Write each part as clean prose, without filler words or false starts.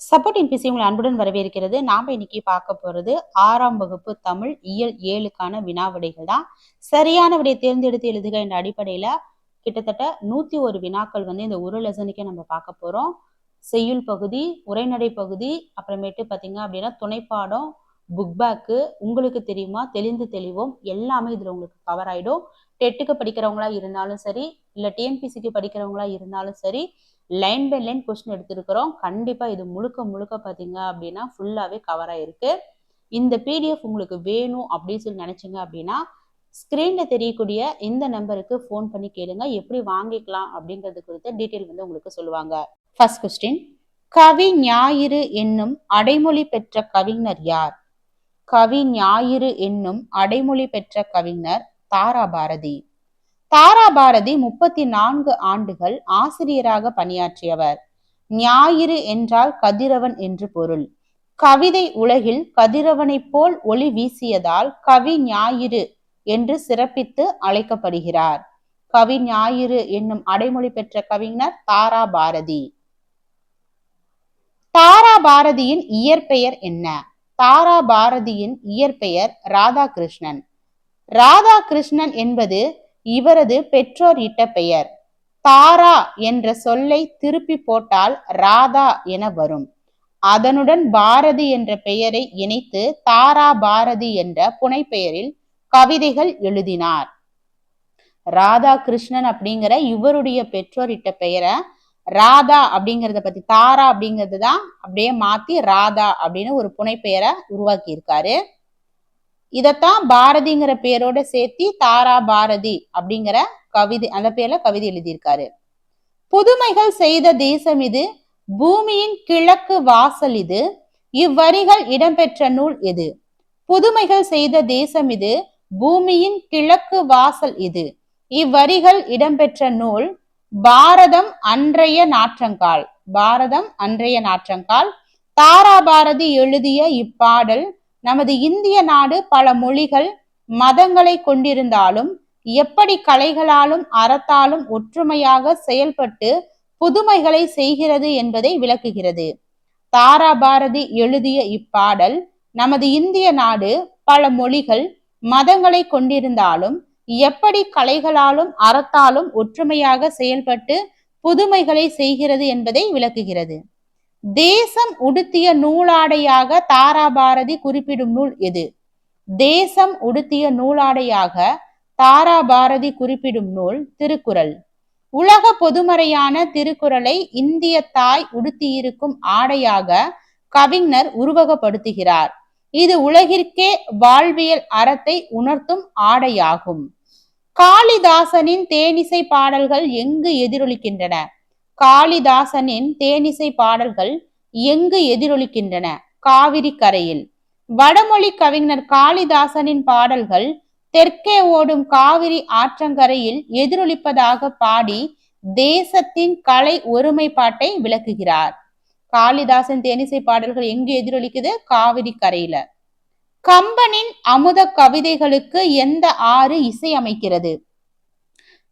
Support NBC உங்களை அன்புடன் வரவேற்கிறது. நாம இன்னைக்கு பார்க்க போறது 6ஆம் வகுப்பு தமிழ் இயல் 7க்கான வினாவிடைகள் தான். சரியான விடையை தேர்ந்தெடுத்து எழுதுக என்ற அடிப்படையில கிட்டத்தட்ட 101 வினாக்கள் இந்த ஒரு லெசனுக்கே நம்ம பார்க்க போறோம். செய்யுள் பகுதி, உரைநடை பகுதி, அப்புறமேட்டு பார்த்தீங்க அப்படின்னா துணைப்பாடம், புக் பேக்கு, உங்களுக்கு தெரியுமா, தெளிந்து தெளிவோம், எல்லாமே இதுல உங்களுக்கு கவர் ஆயிடும். டெட்டுக்கு படிக்கிறவங்களா இருந்தாலும் சரி, இல்ல டிஎன்பிசிக்கு படிக்கிறவங்களா இருந்தாலும் சரி, லைன் பை லைன் கொஸ்டின் எடுத்திருக்கிறோம். கண்டிப்பா இது முழுக்க முழுக்க பாத்தீங்க அப்படின்னா ஃபுல்லாவே கவர் ஆயிருக்கு. இந்த பிடிஎஃப் உங்களுக்கு வேணும் அப்படின்னு சொல்லி நினைச்சீங்க அப்படின்னா ஸ்கிரீன்ல தெரியக்கூடிய இந்த நம்பருக்கு ஃபோன் பண்ணி கேளுங்க. எப்படி வாங்கிக்கலாம் அப்படிங்கிறது குறித்த டீட்டெயில் உங்களுக்கு சொல்லுவாங்க. ஃபர்ஸ்ட் கொஸ்டின், கவி ஞாயிறு என்னும் அடைமொழி பெற்ற கவிஞர் யார்? கவி ஞாயிறு என்னும் அடைமொழி பெற்ற கவிஞர் தாராபாரதி. தாராபாரதி 34 ஆண்டுகள் ஆசிரியராக பணியாற்றியவர். ஞாயிறு என்றால் கதிரவன் என்று பொருள். கவிதை உலகில் கதிரவனைப் போல் ஒளி வீசியதால் கவி ஞாயிறு என்று சிறப்பித்து அழைக்கப்படுகிறார். கவி ஞாயிறு என்னும் அடைமொழி பெற்ற கவிஞர் தாராபாரதி. தாராபாரதியின் இயற்பெயர் என்ன? தாராபாரதியின் இயற்பெயர் ராதாகிருஷ்ணன். ராதாகிருஷ்ணன் என்பது இவரது பெற்றோர் இட்ட பெயர். தாரா என்ற சொல்லை திருப்பி போட்டால் ராதா என வரும். அதனுடன் பாரதி என்ற பெயரை இணைத்து தாரா பாரதி என்ற புனைப்பெயரில் கவிதைகள் எழுதினார். ராதாகிருஷ்ணன் அப்படிங்கிற இவருடைய பெற்றோர் இட்ட பெயரை ராதா அப்படிங்கிறத பத்தி, தாரா அப்படிங்கிறது தான் அப்படியே மாத்தி ராதா அப்படின்னு ஒரு புனைப்பெயரை உருவாக்கி இருக்காரு. இதத்தான் பாரதிங்கிற பேரோட சேர்த்தி தாரா பாரதி அப்படிங்கிற கவிதை, அந்த பேர்ல கவிதை எழுதியிருக்காரு. புதுமைகள் செய்த தேசம் இது, பூமியின் கிழக்கு வாசல் இது, இவ்வரிகள் இடம்பெற்ற நூல் எது? புதுமைகள் செய்த தேசம் இது, பூமியின் கிழக்கு வாசல் இது, இவ்வரிகள் இடம்பெற்ற நூல் பாரதம் அன்றைய நாற்றங்கால். பாரதம் அன்றைய நாற்றங்கால். தாராபாரதி எழுதிய இப்பாடல் நமது இந்திய நாடு பல மொழிகள் மதங்களை கொண்டிருந்தாலும் எப்படி கலைகளாலும் அறத்தாலும் ஒற்றுமையாக செயல்பட்டு புதுமைகளை செய்கிறது என்பதை விளக்குகிறது. தாராபாரதி எழுதிய இப்பாடல் நமது இந்திய நாடு பல மொழிகள் மதங்களை கொண்டிருந்தாலும் எப்படி கலைகளாலும் அறத்தாலும் ஒற்றுமையாக செயல்பட்டு புதுமைகளை செய்கிறது என்பதை விளக்குகிறது. தேசம் உடுத்திய நூலாடையாக தாராபாரதி குறிப்பிடும் நூல் எது? தேசம் உடுத்திய நூலாடையாக தாராபாரதி குறிப்பிடும் நூல் திருக்குறள். உலக பொதுமறையான திருக்குறளை இந்திய தாய் உடுத்தியிருக்கும் ஆடையாக கவிஞர் உருவகப்படுத்துகிறார். இது உலகிற்கே வாழ்வியல் அறத்தை உணர்த்தும் ஆடையாகும். காளிதாசனின் தேனிசை பாடல்கள் எங்கு எதிரொலிக்கின்றன? காளிதாசனின் தேனிசை பாடல்கள் எங்கு எதிரொலிக்கின்றன? காவிரி கரையில். வடமொழி கவிஞர் காளிதாசனின் பாடல்கள் தெற்கே ஓடும் காவிரி ஆற்றங்கரையில் எதிரொலிப்பதாக பாடி தேசத்தின் கலை ஒருமைப்பாட்டை விளக்குகிறார். காளிதாசன் தேனிசை பாடல்கள் எங்கு எதிரொலிக்குது? காவிரி கரையில. கம்பனின் அமுத கவிதைகளுக்கு எந்த ஆறு இசை அமைக்கிறது?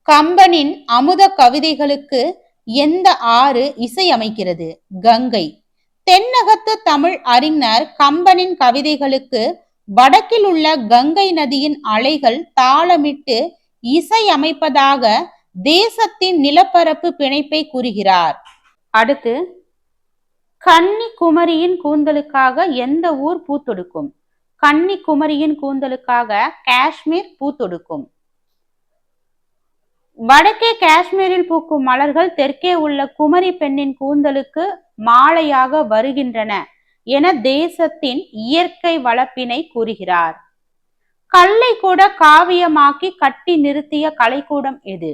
கம்பனின் அமுத கவிதைகளுக்கு எந்த ஆறு இசை அமைக்கிறது? கங்கை. தென்னகத்து தமிழ் அறிஞர் கம்பனின் கவிதைகளுக்கு வடக்கில் உள்ள கங்கை நதியின் அலைகள் தாளமிட்டு இசை அமைப்பதாக தேசத்தின் நிலப்பரப்பு பிணைப்பை கூறுகிறார். அடுத்து, கன்னிகுமரியின் கூந்தலுக்காக எந்த ஊர் பூத்தொடுக்கும்? கன்னிகுமரியின் கூந்தலுக்காக காஷ்மீர் பூத்தொடுக்கும். வடக்கே காஷ்மீரில் பூக்கும் மலர்கள் தெற்கே உள்ள குமரி பெண்ணின் கூந்தலுக்கு மாலையாக வருகின்றன என தேசத்தின் இயற்கை வளப்பினை கூறுகிறார். கல்லை கூட காவியமாக்கி கட்டி நிறுத்திய கலைக்கூடம் எது?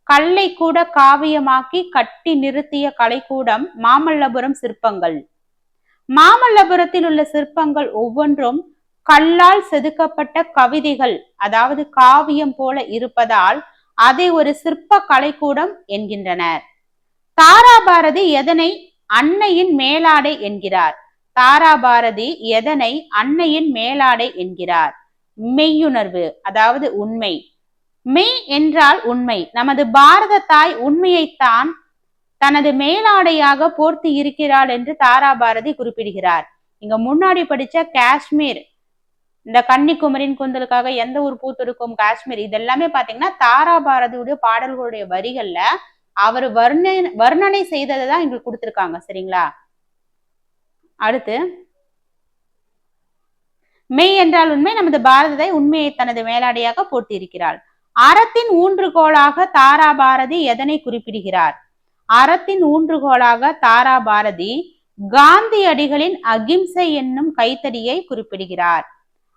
கல்லை கூட காவியமாக்கி கட்டி நிறுத்திய கலைக்கூடம் மாமல்லபுரம் சிற்பங்கள். மாமல்லபுரத்தில் உள்ள சிற்பங்கள் ஒவ்வொன்றும் கல்லால் செதுக்கப்பட்ட கவிதைகள், அதாவது காவியம் போல இருப்பதால் அதை ஒரு சிற்ப கலைக்கூடம் என்கின்றனர். தாராபாரதி எதனை அன்னையின் மேலாடை என்கிறார்? தாராபாரதி எதனை அன்னையின் மேலாடை என்கிறார்? மெய்யுணர்வு, அதாவது உண்மை. மெய் என்றால் உண்மை. நமது பாரத தாய் உண்மையைத்தான் தனது மேலாடையாக போர்த்தி இருக்கிறாள் என்று தாராபாரதி குறிப்பிடுகிறார். இங்க முன்னாடி படிச்ச காஷ்மீர், இந்த கன்னிக்குமரின் கூந்தலுக்காக எந்த ஒரு பூத்தொடுக்கும் காஷ்மீர், இதெல்லாமே பாத்தீங்கன்னா தாராபாரதியுடைய பாடல்களுடைய வரிகள்ல அவர் வர்ணனை செய்ததை தான் இங்க கொடுத்திருக்காங்க. சரிங்களா? அடுத்து, மெய் என்றால் உண்மை, நமது பாரதத்தை உண்மையை தனது மேலாடையாக போட்டி இருக்கிறாள். அறத்தின் ஊன்றுகோலாக தாராபாரதி எதனை குறிப்பிடுகிறார்? அறத்தின் ஊன்றுகோலாக தாராபாரதி காந்தியடிகளின் அகிம்சை என்னும் கைத்தடியை குறிப்பிடுகிறார்.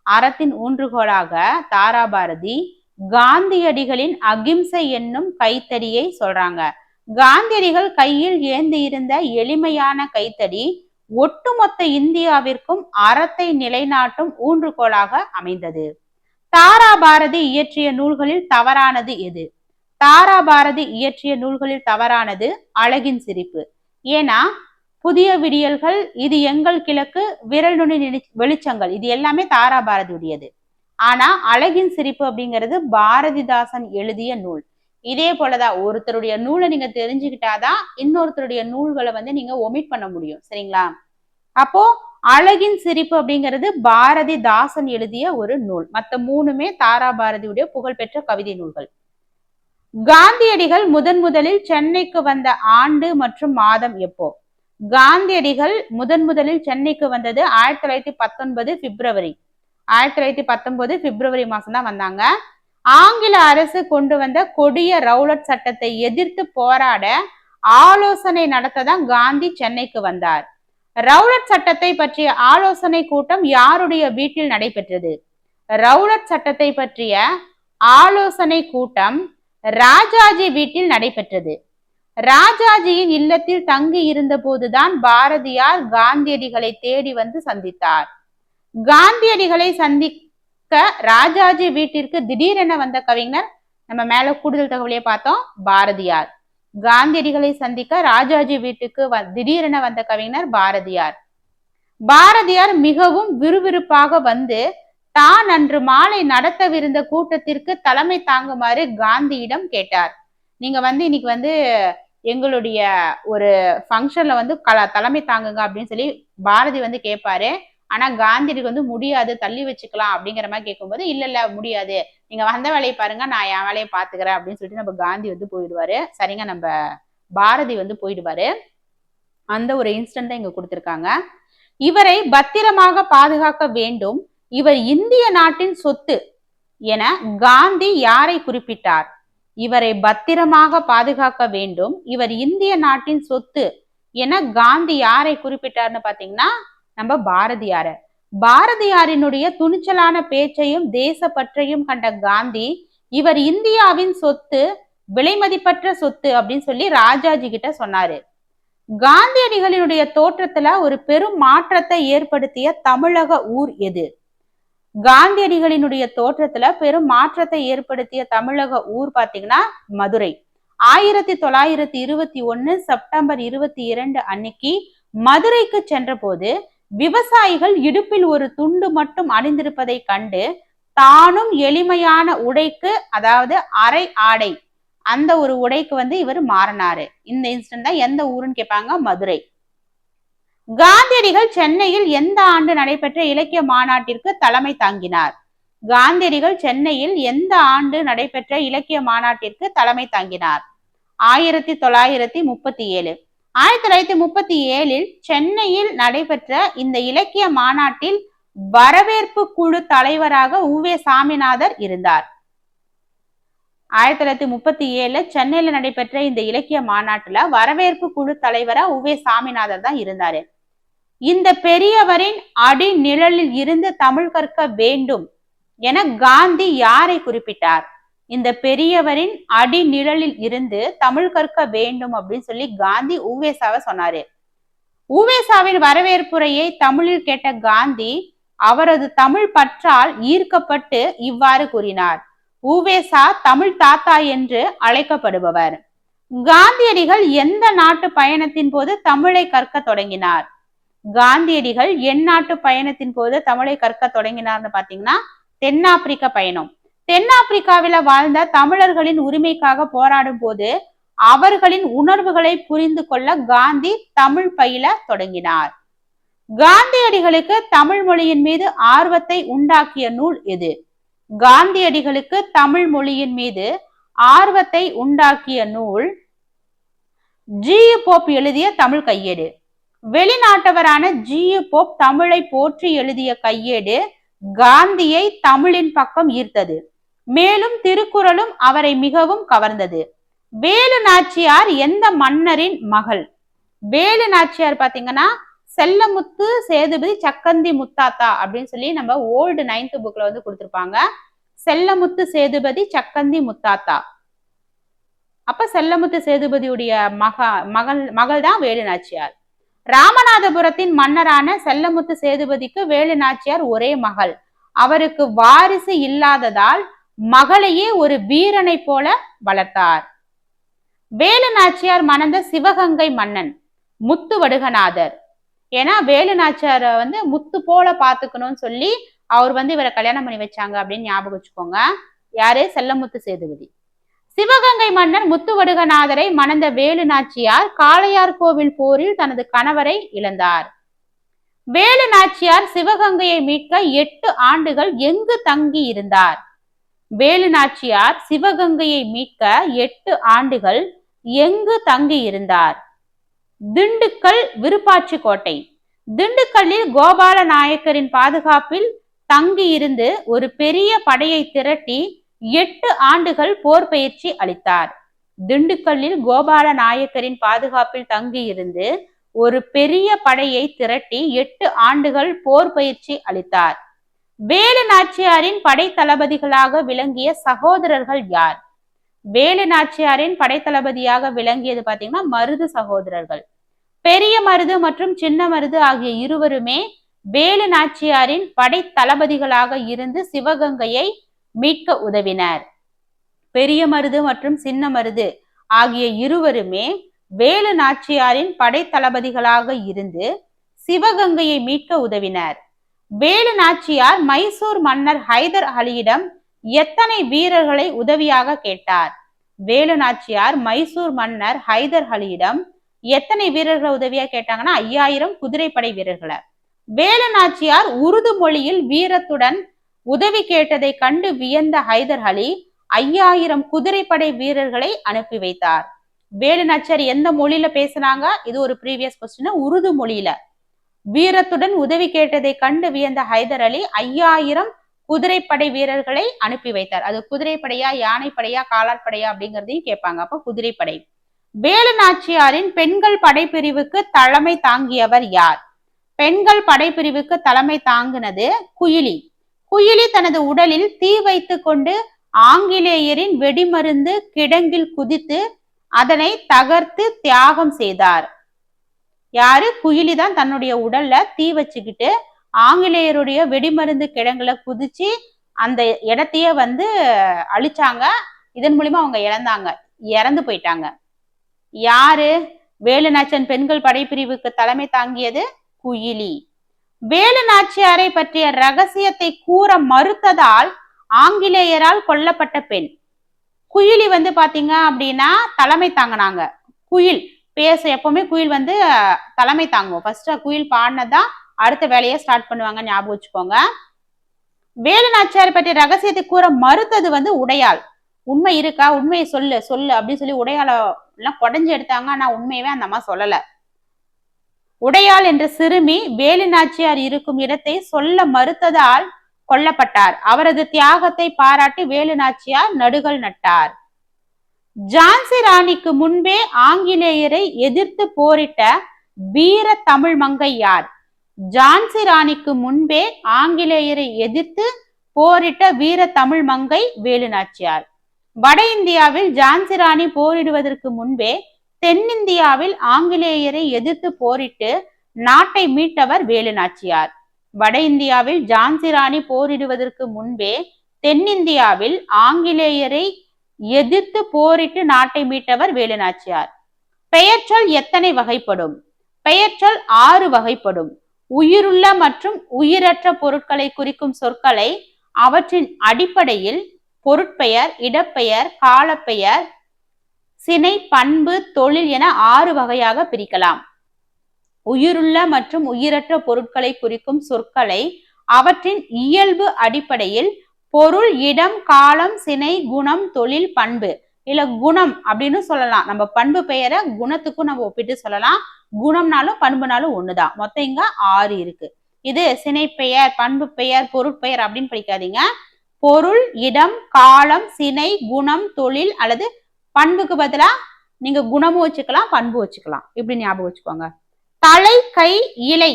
அறத்தின் ஊன்றுகோலாக தாராபாரதி காந்தியடிகளின் அகிம்சை என்னும் கைத்தடியை சொல்றாங்க. காந்தியடிகள் கையில் ஏந்தி இருந்த எளிமையான கைத்தடி ஒட்டுமொத்த இந்தியாவிற்கும் அறத்தை நிலைநாட்டும் ஊன்றுகோலாக அமைந்தது. தாராபாரதி இயற்றிய நூல்களில் தவறானது எது? தாராபாரதி இயற்றிய நூல்களில் தவறானது அழகின் சிரிப்பு. ஏன்னா புதிய விடியல்கள், இது எங்கள் கிழக்கு, விரல் நுனி வெளிச்சங்கள், இது எல்லாமே தாராபாரதியுடையது. ஆனா அழகின் சிரிப்பு அப்படிங்கிறது பாரதிதாசன் எழுதிய நூல். இதே போலதான் ஒருத்தருடைய நூலை நீங்க தெரிஞ்சுக்கிட்டாதான் இன்னொருத்தருடைய நூல்களை நீங்க ஒமிட் பண்ண முடியும். சரிங்களா? அப்போ அழகின் சிரிப்பு அப்படிங்கிறது பாரதிதாசன் எழுதிய ஒரு நூல். மற்ற மூணுமே தாராபாரதியுடைய புகழ்பெற்ற கவிதை நூல்கள். காந்தியடிகள் முதலில் சென்னைக்கு வந்த ஆண்டு மற்றும் மாதம் எப்போ? காந்தியடிகள் முதலில் சென்னைக்கு வந்தது 1919 பிப்ரவரி. 1919 பிப்ரவரி மாசம் தான் வந்தாங்க. ஆங்கில அரசு கொண்டு வந்த கொடிய ரவுலட் சட்டத்தை எதிர்த்து போராட ஆலோசனை நடத்ததான் காந்தி சென்னைக்கு வந்தார். ரவுலட் சட்டத்தை பற்றிய ஆலோசனை கூட்டம் யாருடைய வீட்டில் நடைபெற்றது? ரவுலட் சட்டத்தை பற்றிய ஆலோசனை கூட்டம் ராஜாஜி வீட்டில் நடைபெற்றது. ராஜாஜியின் இல்லத்தில் தங்கி இருந்த போதுதான் பாரதியார் காந்தியடிகளை தேடி வந்து சந்தித்தார். காந்தியடிகளை சந்திக்க ராஜாஜி வீட்டிற்கு திடீரென வந்த கவிஞர், நம்ம மேல கூடுதல் தகவலையே பார்த்தோம், பாரதியார். காந்தியடிகளை சந்திக்க ராஜாஜி வீட்டுக்கு திடீரென வந்த கவிஞர் பாரதியார். பாரதியார் மிகவும் விறுவிறுப்பாக வந்து தான் அன்று மாலை நடத்தவிருந்த கூட்டத்திற்கு தலைமை தாங்குமாறு காந்தியிடம் கேட்டார். நீங்க இன்னைக்கு எங்களுடைய ஒரு ஃபங்க்ஷன்ல தலைமை தாங்குங்க அப்படின்னு சொல்லி பாரதி கேட்பாரு. ஆனா காந்தியடிக்கு முடியாது, தள்ளி வச்சுக்கலாம் அப்படிங்கிற மாதிரி கேட்கும்போது, இல்ல முடியாது, நீங்க வந்த வேலையை பாருங்க, நான் என் வேலையை பாத்துக்கிறேன் அப்படின்னு சொல்லிட்டு நம்ம காந்தி போயிடுவாரு. சரிங்க, நம்ம பாரதி போயிடுவாரு. அந்த ஒரு இன்ஸ்டன்ட் தான் இங்க கொடுத்திருக்காங்க. இவரை பத்திரமாக பாதுகாக்க வேண்டும், இவர் இந்திய நாட்டின் சொத்து என காந்தி யாரை குறிப்பிட்டார்? இவரை பத்திரமாக பாதுகாக்க வேண்டும், இவர் இந்திய நாட்டின் சொத்து என காந்தி யாரை குறிப்பிட்டார்னு பாத்தீங்கன்னா நம்ம பாரதியார. பாரதியாரினுடைய துணிச்சலான பேச்சையும் தேசப்பற்றையும் கண்ட காந்தி, இவர் இந்தியாவின் சொத்து, விலை மதிப்பற்ற சொத்து அப்படின்னு சொல்லி ராஜாஜி கிட்ட சொன்னாரு. காந்தியடிகளினுடைய தோற்றத்துல ஒரு பெரும் மாற்றத்தை ஏற்படுத்திய தமிழக ஊர் எது? காந்தியடிகளினுடைய தோற்றத்துல பெரும் மாற்றத்தை ஏற்படுத்திய தமிழக ஊர் பாத்தீங்கன்னா மதுரை. 1921 செப்டம்பர் 22 அன்னைக்கு மதுரைக்கு சென்ற போது விவசாயிகள் இடுப்பில் ஒரு துண்டு மட்டும் அணிந்திருப்பதை கண்டு தானும் எளிமையான உடைக்கு, அதாவது அரை ஆடை, அந்த ஒரு உடைக்கு இவர் மாறினாரு. இந்த இன்சிடென்ட் தான் எந்த ஊருன்னு கேட்பாங்க, மதுரை. காந்தியடிகள் சென்னையில் எந்த ஆண்டு நடைபெற்ற இலக்கிய மாநாட்டிற்கு தலைமை தாங்கினார்? காந்தியடிகள் சென்னையில் எந்த ஆண்டு நடைபெற்ற இலக்கிய மாநாட்டிற்கு தலைமை தாங்கினார்? 1937. 1937 சென்னையில் நடைபெற்ற இந்த இலக்கிய மாநாட்டில் வரவேற்பு குழு தலைவராக உவே சாமிநாதர் இருந்தார். 1937 சென்னையில நடைபெற்ற இந்த இலக்கிய மாநாட்டுல வரவேற்பு குழு தலைவரா உவே சாமிநாதர் தான் இருந்தாரு. இந்த பெரியவரின் அடி நிழலில் இருந்து தமிழ் கற்க வேண்டும் என காந்தி யாரை குறிப்பிட்டார்? இந்த பெரியவரின் அடி நிழலில் இருந்து தமிழ் கற்க வேண்டும் அப்படின்னு சொல்லி காந்தி உவேசாவை சொன்னாரு. உவேசாவின் வரவேற்புரையை தமிழில் கேட்ட காந்தி அவரது தமிழ் பற்றால் ஈர்க்கப்பட்டு இவ்வாறு கூறினார். உவேசா தமிழ் தாத்தா என்று அழைக்கப்படுபவர். காந்தியடிகள் எந்த நாட்டு பயணத்தின் போது தமிழை கற்க தொடங்கினார்? காந்தியடிகள் எந்நாட்டு பயணத்தின் போது தமிழை கற்க தொடங்கினார்னு பாத்தீங்கன்னா தென்னாப்பிரிக்க பயணம். தென்னாப்பிரிக்காவில வாழ்ந்த தமிழர்களின் உரிமைக்காக போராடும் போது அவர்களின் உணர்வுகளை புரிந்து கொள்ள காந்தி தமிழ் பயில தொடங்கினார். காந்தியடிகளுக்கு தமிழ் மொழியின் மீது ஆர்வத்தை உண்டாக்கிய நூல் எது? காந்தியடிகளுக்கு தமிழ் மொழியின் மீது ஆர்வத்தை உண்டாக்கிய நூல் ஜி.யு. போப் எழுதிய தமிழ் கையேடு. வெளிநாட்டவரான ஜி.யு. போப் தமிழை போற்றி எழுதிய கையேடு காந்தியை தமிழின் பக்கம் ஈர்த்தது. மேலும் திருக்குறளும் அவரை மிகவும் கவர்ந்தது. வேலு நாச்சியார் எந்த மன்னரின் மகள்? வேலு நாச்சியார் பாத்தீங்கன்னா செல்லமுத்து சேதுபதி சக்கந்தி முத்தாத்தா அப்படின்னு சொல்லி நம்ம ஓல்டு 9th புக்ல வந்து கொடுத்திருப்பாங்க. செல்லமுத்து சேதுபதி சக்கந்தி முத்தாத்தா. அப்ப செல்லமுத்து சேதுபதியுடைய மகள் தான் வேலு நாச்சியார். ராமநாதபுரத்தின் மன்னரான செல்லமுத்து சேதுபதிக்கு வேலு நாச்சியார் ஒரே மகள். அவருக்கு வாரிசு இல்லாததால் மகளையே ஒரு வீரனை போல வளர்த்தார். வேலு நாச்சியார் மணந்த சிவகங்கை மன்னன் முத்துவடுகநாதர். ஏன்னா வேலு நாச்சியார வந்து முத்து போல பாத்துக்கணும்னு சொல்லி அவர் வந்து இவரை கல்யாணம் பண்ணி வச்சாங்க அப்படின்னு ஞாபகம் வச்சுக்கோங்க. யாரு? செல்லமுத்து சேதுபதி. சிவகங்கை மன்னர் முத்துவடுகநாதரை மணந்த வேலு நாச்சியார் காளையார் கோவில் போரில் தனது கணவரை இழந்தார். வேலு நாச்சியார் சிவகங்கையை மீட்க 8 ஆண்டுகள் எங்கு தங்கி இருந்தார்? வேலு நாச்சியார் சிவகங்கையை மீட்க 8 ஆண்டுகள் எங்கு தங்கி இருந்தார்? திண்டுக்கல் விருப்பாட்சி கோட்டை. திண்டுக்கல்லில் கோபால நாயக்கரின் பாதுகாப்பில் தங்கி இருந்து ஒரு பெரிய படையை திரட்டி 8 ஆண்டுகள் போர் பயிற்சி அளித்தார். திண்டுக்கல்லில் கோபால நாயக்கரின் பாதுகாப்பில் தங்கி இருந்து ஒரு பெரிய படையை திரட்டி 8 ஆண்டுகள் போர் பயிற்சி அளித்தார். வேலு நாச்சியாரின் படை தளபதிகளாக விளங்கிய சகோதரர்கள் யார்? வேலு நாச்சியாரின் படை தளபதியாக விளங்கியது பாத்தீங்கன்னா மருது சகோதரர்கள். பெரிய மருது மற்றும் சின்ன மருது ஆகிய இருவருமே வேலு நாச்சியாரின் படை தளபதிகளாக இருந்து சிவகங்கையை மீட்க உதவினர். பெரிய மருது மற்றும் சின்ன மருது ஆகிய இருவருமே வேலு நாச்சியாரின் படை தளபதிகளாக இருந்து சிவகங்கையை மீட்க உதவினர். வேலு நாச்சியார் மைசூர் மன்னர் ஹைதர் அலியிடம் எத்தனை வீரர்களை உதவியாக கேட்டார்? வேலு நாச்சியார் மைசூர் மன்னர் ஹைதர் அலியிடம் எத்தனை வீரர்களை உதவியா கேட்டாங்கன்னா 5000 குதிரைப்படை வீரர்களை. வேலு நாச்சியார் உருது மொழியில் வீரத்துடன் உதவி கேட்டதை கண்டு வியந்த ஹைதர் அலி 5000 குதிரைப்படை வீரர்களை அனுப்பி வைத்தார். வேலு நாச்சியார் எந்த மொழியில பேசினாங்க? இது ஒரு ப்ரீவியஸ் கொஸ்டின். உருது மொழியில. வீரத்துடன் உதவி கேட்டதை கண்டு வியந்த ஹைதர் அலி 5000 குதிரைப்படை வீரர்களை அனுப்பி வைத்தார். அது குதிரைப்படையா, யானைப்படையா, காலாட்படையா அப்படிங்கிறதையும் கேட்பாங்க. அப்ப குதிரைப்படை. வேலு நாச்சியாரின் பெண்கள் படைப்பிரிவுக்கு தலைமை தாங்கியவர் யார்? பெண்கள் படைப்பிரிவுக்கு தலைமை தாங்கினது குயிலி. குயிலி தனது உடலில் தீ வைத்து கொண்டு ஆங்கிலேயரின் வெடிமருந்து கிடங்கில் குதித்து அதனை தகர்த்து தியாகம் செய்தார். யாரு? குயிலி தான் தன்னுடைய உடல்ல தீ வச்சுக்கிட்டு ஆங்கிலேயருடைய வெடிமருந்து கிடங்குல குதிச்சு அந்த இடத்தையே வந்து அழிச்சாங்க. இதன் மூலியமா அவங்க இறந்து போயிட்டாங்க. யாரு? வேலு நாச்சியார் பெண்கள் படைப்பிரிவுக்கு தலைமை தாங்கியது குயிலி. வேலு நாச்சியாரை பற்றிய ரகசியத்தை கூற மறுத்ததால் ஆங்கிலேயரால் கொல்லப்பட்ட பெண். குயிலி வந்து பாத்தீங்க அப்படின்னா தலைமை தாங்கினாங்க. குயில் எப்பவுமே குயில் வந்து தலைமை தாங்குவோம். ஃபர்ஸ்ட் குயில் பாடினதான் அடுத்த வேலையை ஸ்டார்ட் பண்ணுவாங்க, ஞாபகம் வச்சுக்கோங்க. வேலு நாச்சியாரை பற்றிய ரகசியத்தை கூற மறுத்தது வந்து உடையாள். உண்மை இருக்கா? உண்மையை சொல்லு சொல்லு அப்படின்னு சொல்லி உடையாள எல்லாம் கொடைஞ்சு எடுத்தாங்க. ஆனா உண்மையவே அந்த அம்மா சொல்லல. உடையாள் என்ற சிறுமி வேலு நாச்சியார் இருக்கும் இடத்தை சொல்ல மறுத்ததால் கொல்லப்பட்டார். அவரது தியாகத்தை பாராட்டி வேலு நாச்சியார் நடுகள் நட்டார். ஜான்சி ராணிக்கு முன்பே ஆங்கிலேயரை எதிர்த்து போரிட்ட வீர தமிழ் மங்கை யார்? ஜான்சி ராணிக்கு முன்பே ஆங்கிலேயரை எதிர்த்து போரிட்ட வீர தமிழ் மங்கை வேலு நாச்சியார். வட இந்தியாவில் ஜான்சி ராணி போரிடுவதற்கு முன்பே தென்னிந்தியாவில் ஆங்கிலேயரை எதிர்த்து போரிட்டு நாட்டை மீட்டவர் வேலு நாச்சியார். வட இந்தியாவில் ஜான்சி ராணி போரிடுவதற்கு முன்பே தென்னிந்தியாவில் ஆங்கிலேயரை எதிர்த்து போரிட்டு நாட்டை மீட்டவர் வேலு நாச்சியார். பெயர்ச்சொல் எத்தனை வகைப்படும்? பெயர்ச்சொல் 6 வகைப்படும். உயிருள்ள மற்றும் உயிரற்ற பொருட்களை குறிக்கும் சொற்களை அவற்றின் அடிப்படையில் பொருட்பெயர், இடப்பெயர், காலப்பெயர், சினை, பண்பு, தொழில் என 6 வகையாக பிரிக்கலாம். உயிருள்ள மற்றும் உயிரற்ற பொருட்களை குறிக்கும் சொற்களை அவற்றின் இயல்பு அடிப்படையில் பொருள், இடம், காலம், சினை, குணம், தொழில், பண்பு இல்ல குணம் அப்படின்னு சொல்லலாம். நம்ம பண்பு பெயரை குணத்துக்கும் நம்ம ஒப்பிட்டு சொல்லலாம். குணம்னாலும் பண்புனாலும் ஒண்ணுதான். மொத்தம் இங்க 6 இருக்கு. இது சினை பெயர், பண்பு பெயர், பொருட்பெயர் அப்படின்னு படிக்காதீங்க. பொருள், இடம், காலம், சினை, குணம், தொழில் அல்லது பண்புக்கு பதிலா நீங்க குணமும் வச்சுக்கலாம், பண்பு வச்சுக்கலாம். இப்படி ஞாபகம் வச்சுக்கோங்க. தலை, கை, இலை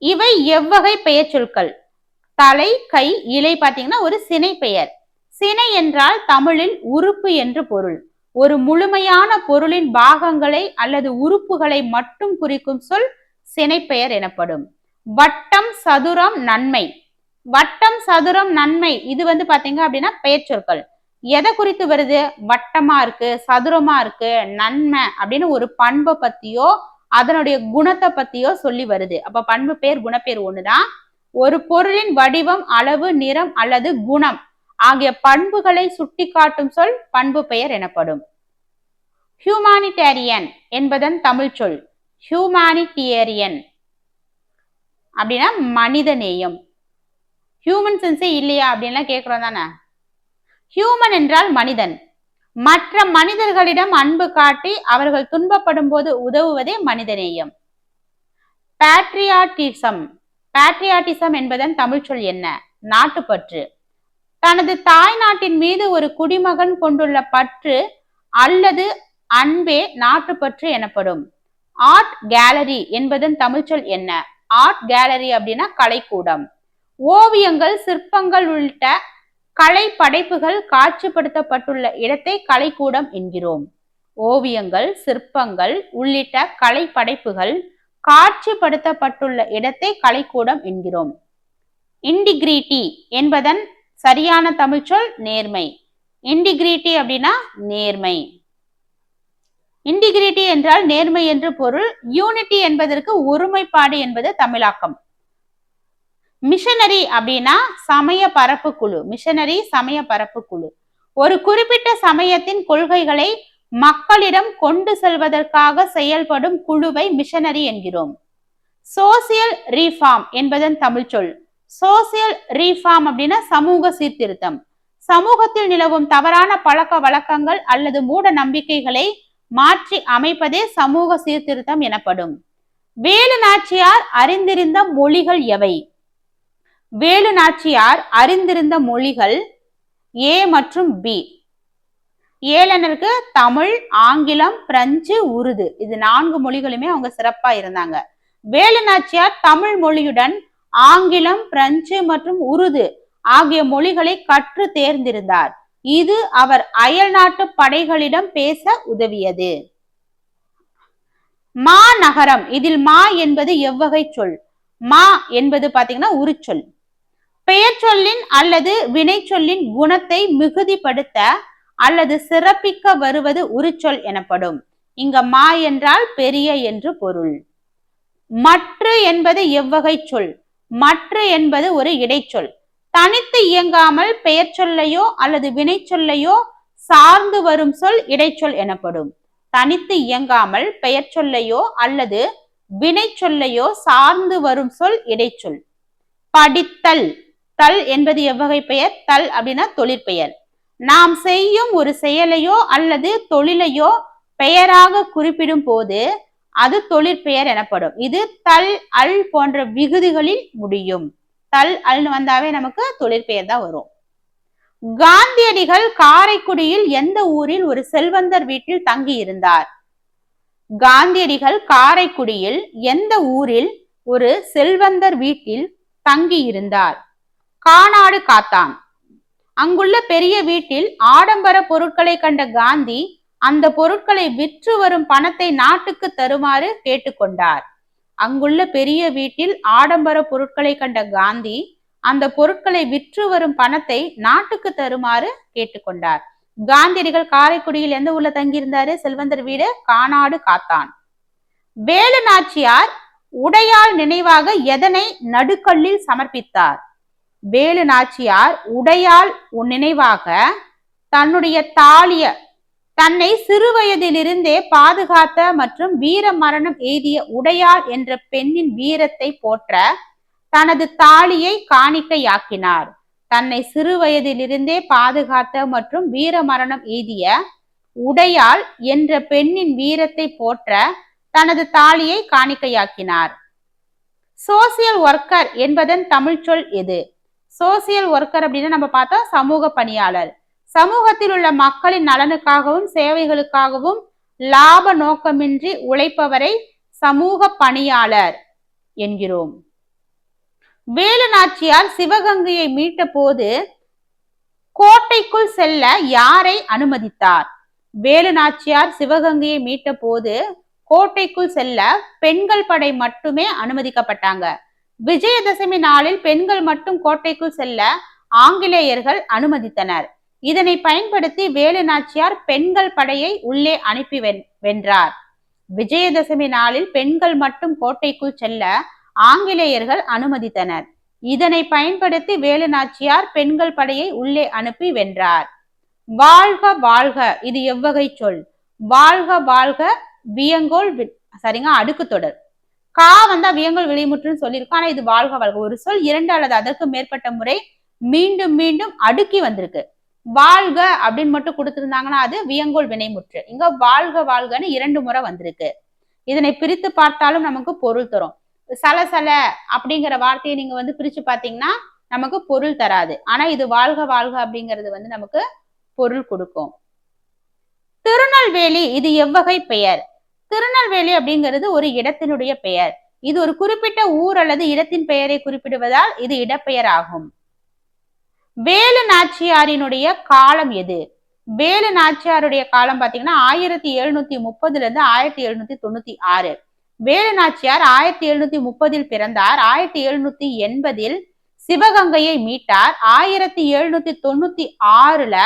இவை எவ்வகை பெயர் சொற்கள்? தலை, கை, இலை பாத்தீங்கன்னா ஒரு சினை பெயர். சினை என்றால் தமிழில் உறுப்பு என்று பொருள். ஒரு முழுமையான பொருளின் பாகங்களை அல்லது உறுப்புகளை மட்டும் குறிக்கும் சொல் சினை பெயர் எனப்படும். வட்டம், சதுரம், நன்மை. வட்டம், சதுரம், நன்மை இது பாத்தீங்க அப்படின்னா பெயர் சொற்கள். எதை குறித்து வருது? வட்டமா இருக்கு, சதுரமா இருக்கு, நன்மை அப்படின்னு ஒரு பண்பை பத்தியோ அதனுடைய குணத்தை பத்தியோ சொல்லி வருது. அப்ப பண்பு பெயர் குணப்பெயர் ஒண்ணுதான். ஒரு பொருளின் வடிவம், அளவு, நிறம் அல்லது குணம் ஆகிய பண்புகளை சுட்டி காட்டும் சொல் பண்பு பெயர் எனப்படும். ஹியூமானிடேரியன் என்பதன் தமிழ் சொல். ஹியூமானிடேரியன் அப்படின்னா மனித நேயம். ஹியூமன் சென்ஸே இல்லையா அப்படின்லாம் கேட்கிறோம் தானே. ஹியூமன் என்றால் மனிதன். மற்ற மனிதர்களிடம் அன்பு காட்டி அவர்கள் துன்பப்படும் போது உதவுவதே மனிதநேயம். பேட்ரியாட்டிசம். பேட்ரியாட்டிசம் என்பதன் தமிழ் சொல் என்ன? நாட்டுப்பற்று. தனது தாய் நாட்டின் மீது ஒரு குடிமகன் கொண்டுள்ள பற்று அல்லது அன்பே நாட்டுப்பற்று எனப்படும். ஆர்ட் கேலரி என்பதன் தமிழ் சொல் என்ன? ஆர்ட் கேலரி அப்படின்னா கலைக்கூடம். ஓவியங்கள், சிற்பங்கள் உள்ளிட்ட கலை படைப்புகள் காட்சிப்படுத்தப்பட்டுள்ள இடத்தை கலைக்கூடம் என்கிறோம். ஓவியங்கள், சிற்பங்கள் உள்ளிட்ட கலை படைப்புகள் காட்சிப்படுத்தப்பட்டுள்ள இடத்தை கலைக்கூடம் என்கிறோம். இன்டிகிரிட்டி என்பதன் சரியான தமிழ் சொல் நேர்மை. இன்டிகிரிட்டி அப்படின்னா நேர்மை. இன்டிகிரிட்டி என்றால் நேர்மை என்று பொருள். யூனிட்டி என்பதற்கு ஒருமைப்பாடு என்பது தமிழாக்கம். மிஷனரி அப்படின்னா சமய பரப்பு குழு. மிஷனரி சமய பரப்பு குழு ஒரு குறிப்பிட்ட சமயத்தின் கொள்கைகளை மக்களிடம் கொண்டு செல்வதற்காக செயல்படும் குழுவை மிஷனரி என்கிறோம். சோசியல் ரீஃபார்ம் என்பதன் தமிழ் சொல். சோசியல் ரீஃபார்ம் அப்படின்னா சமூக சீர்திருத்தம். சமூகத்தில் நிலவும் தவறான பழக்க வழக்கங்கள் அல்லது மூட நம்பிக்கைகளை மாற்றி அமைப்பதே சமூக சீர்திருத்தம் எனப்படும். வேலு நாச்சியார் அறிந்திருந்த மொழிகள் எவை? வேலு நாச்சியார் அறிந்திருந்த மொழிகள் ஏ மற்றும் பி. ஏளனருக்கு தமிழ், ஆங்கிலம், பிரெஞ்சு, உருது இது 4 மொழிகளுமே அவங்க சிறப்பா இருந்தாங்க. வேலு நாச்சியார் தமிழ் மொழியுடன் ஆங்கிலம், பிரெஞ்சு மற்றும் உருது ஆகிய மொழிகளை கற்று தேர்ந்திருந்தார். இது அவர் அயல் நாட்டு படைகளிடம் பேச உதவியது. மாநகரம். இதில் மா என்பது எவ்வகை சொல்? மா என்பது பாத்தீங்கன்னா உரிச்சொல். பெயர் சொல்லின் அல்லது வினை சொல்லின் குணத்தை மிகுதிப்படுத்த அல்லது சிறப்பிக்க வருவது உரிச்சொல் எனப்படும். இங்க மா என்றால் பெரிய என்று பொருள். மற்று என்பது எவ்வகை சொல்? மற்று என்பது ஒரு இடைச்சொல். தனித்து இயங்காமல் பெயர் சொல்லையோ அல்லது வினை சொல்லையோ சார்ந்து வரும் சொல் இடைச்சொல் எனப்படும். தனித்து இயங்காமல் பெயர் சொல்லையோ அல்லது வினை சொல்லையோ சார்ந்து வரும் சொல் இடைச்சொல். படித்தல். தல் என்பது எவ்வகை பெயர்? தல் அப்படின்னா தொழிற்பெயர். நாம் செய்யும் ஒரு செயலையோ அல்லது தொழிலையோ பெயராக குறிப்பிடும் போது அது தொழிற்பெயர் எனப்படும். இது தல், அல் போன்ற விகுதிகளில் முடியும். தல், அல்னு வந்தாவே நமக்கு தொழிற்பெயர் தான் வரும். காந்தியடிகள் காரைக்குடியில் எந்த ஊரில் ஒரு செல்வந்தர் வீட்டில் தங்கி இருந்தார்? காந்தியடிகள் காரைக்குடியில் எந்த ஊரில் ஒரு செல்வந்தர் வீட்டில் தங்கி இருந்தார்? கானாடு காத்தான். அங்குள்ள பெரிய வீட்டில் ஆடம்பர பொருட்களை கண்ட காந்தி அந்த பொருட்களை விற்று வரும் பணத்தை நாட்டுக்கு தருமாறு கேட்டுக்கொண்டார். அங்குள்ள பெரிய வீட்டில் ஆடம்பர பொருட்களை கண்ட காந்தி அந்த பொருட்களை விற்று வரும் பணத்தை நாட்டுக்கு தருமாறு கேட்டுக்கொண்டார். காந்தியடிகள் காரைக்குடியில் எந்த ஊர்ல தங்கியிருந்தாரு? செல்வந்தர் வீடு கானாடு காத்தான். வேலு நாச்சியார் உடையாள் நினைவாக எதனை நடுக்கல்லில் சமர்ப்பித்தார்? வேலு நாச்சியார் உடையாள் நினைவாக தன்னுடைய தன்னை சிறு வயதிலிருந்தே பாதுகாத்த மற்றும் வீர மரணம் எய்திய உடையாள் என்ற பெண்ணின் வீரத்தை போற்ற தனது தாலியை காணிக்கையாக்கினார். தன்னை சிறு வயதிலிருந்தே பாதுகாத்த மற்றும் வீர மரணம் எய்திய உடையாள் என்ற பெண்ணின் வீரத்தை போற்ற தனது தாலியை காணிக்கையாக்கினார். சோசியல் ஒர்க்கர் என்பதன் தமிழ் சொல் எது? சோசியல் ஒர்க்கர் அப்படின்னு நம்ம பார்த்தா சமூக பணியாளர். சமூகத்தில் உள்ள மக்களின் நலனுக்காகவும் சேவைகளுக்காகவும் லாப நோக்கமின்றி உழைப்பவரை சமூக பணியாளர் என்கிறோம். வேலு நாச்சியார் சிவகங்கையை மீட்ட போது கோட்டைக்குள் செல்ல யாரை அனுமதித்தார்? வேலு நாச்சியார் சிவகங்கையை மீட்ட போது கோட்டைக்குள் செல்ல பெண்கள் படை மட்டுமே அனுமதிக்கப்பட்டாங்க. விஜயதசமி நாளில் பெண்கள் மட்டும் கோட்டைக்குள் செல்ல ஆங்கிலேயர்கள் அனுமதித்தனர். இதனை பயன்படுத்தி வேலு நாச்சியார் பெண்கள் படையை உள்ளே அனுப்பி வென்றார். விஜயதசமி நாளில் பெண்கள் மட்டும் கோட்டைக்குள் செல்ல ஆங்கிலேயர்கள் அனுமதித்தனர். இதனை பயன்படுத்தி வேலு நாச்சியார் பெண்கள் படையை உள்ளே அனுப்பி வென்றார். வாழ்க வாழ்க இது எவ்வகை சொல்? வாழ்க வாழ்க வியங்கோல் சரிங்க அடுக்கு தொடர். கா வந்தா வியங்கோல் விளைமுற்றுன்னு சொல்லியிருக்கோம். ஆனா இது வாழ்க வாழ்க ஒரு சொல் 2 அல்லது அதற்கு மேற்பட்ட முறை மீண்டும் மீண்டும் அடுக்கி வந்திருக்கு. வாழ்க அப்படின்னு மட்டும் கொடுத்திருந்தாங்கன்னா அது வியங்கோல் வினைமுற்று. இங்க வாழ்க வாழ்கன்னு 2 முறை வந்திருக்கு. இதனை பிரித்து பார்த்தாலும் நமக்கு பொருள் தரும். சலசல அப்படிங்கிற வார்த்தையை நீங்க பிரிச்சு பாத்தீங்கன்னா நமக்கு பொருள் தராது. ஆனா இது வாழ்க வாழ்க அப்படிங்கிறது நமக்கு பொருள் கொடுக்கும். திருநெல்வேலி இது எவ்வகை பெயர்? திருநெல்வேலி அப்படிங்கிறது ஒரு இடத்தினுடைய பெயர். இது ஒரு குறிப்பிட்ட ஊர் அல்லது இடத்தின் பெயரை குறிப்பிடுவதால் இது இடப்பெயர் ஆகும். வேலு நாச்சியாரினுடைய காலம் எது? வேலு நாச்சியாருடைய காலம் பாத்தீங்கன்னா 1730 இருந்து 1796. வேலு நாச்சியார் 1730 பிறந்தார். 1780 சிவகங்கையை மீட்டார். 1796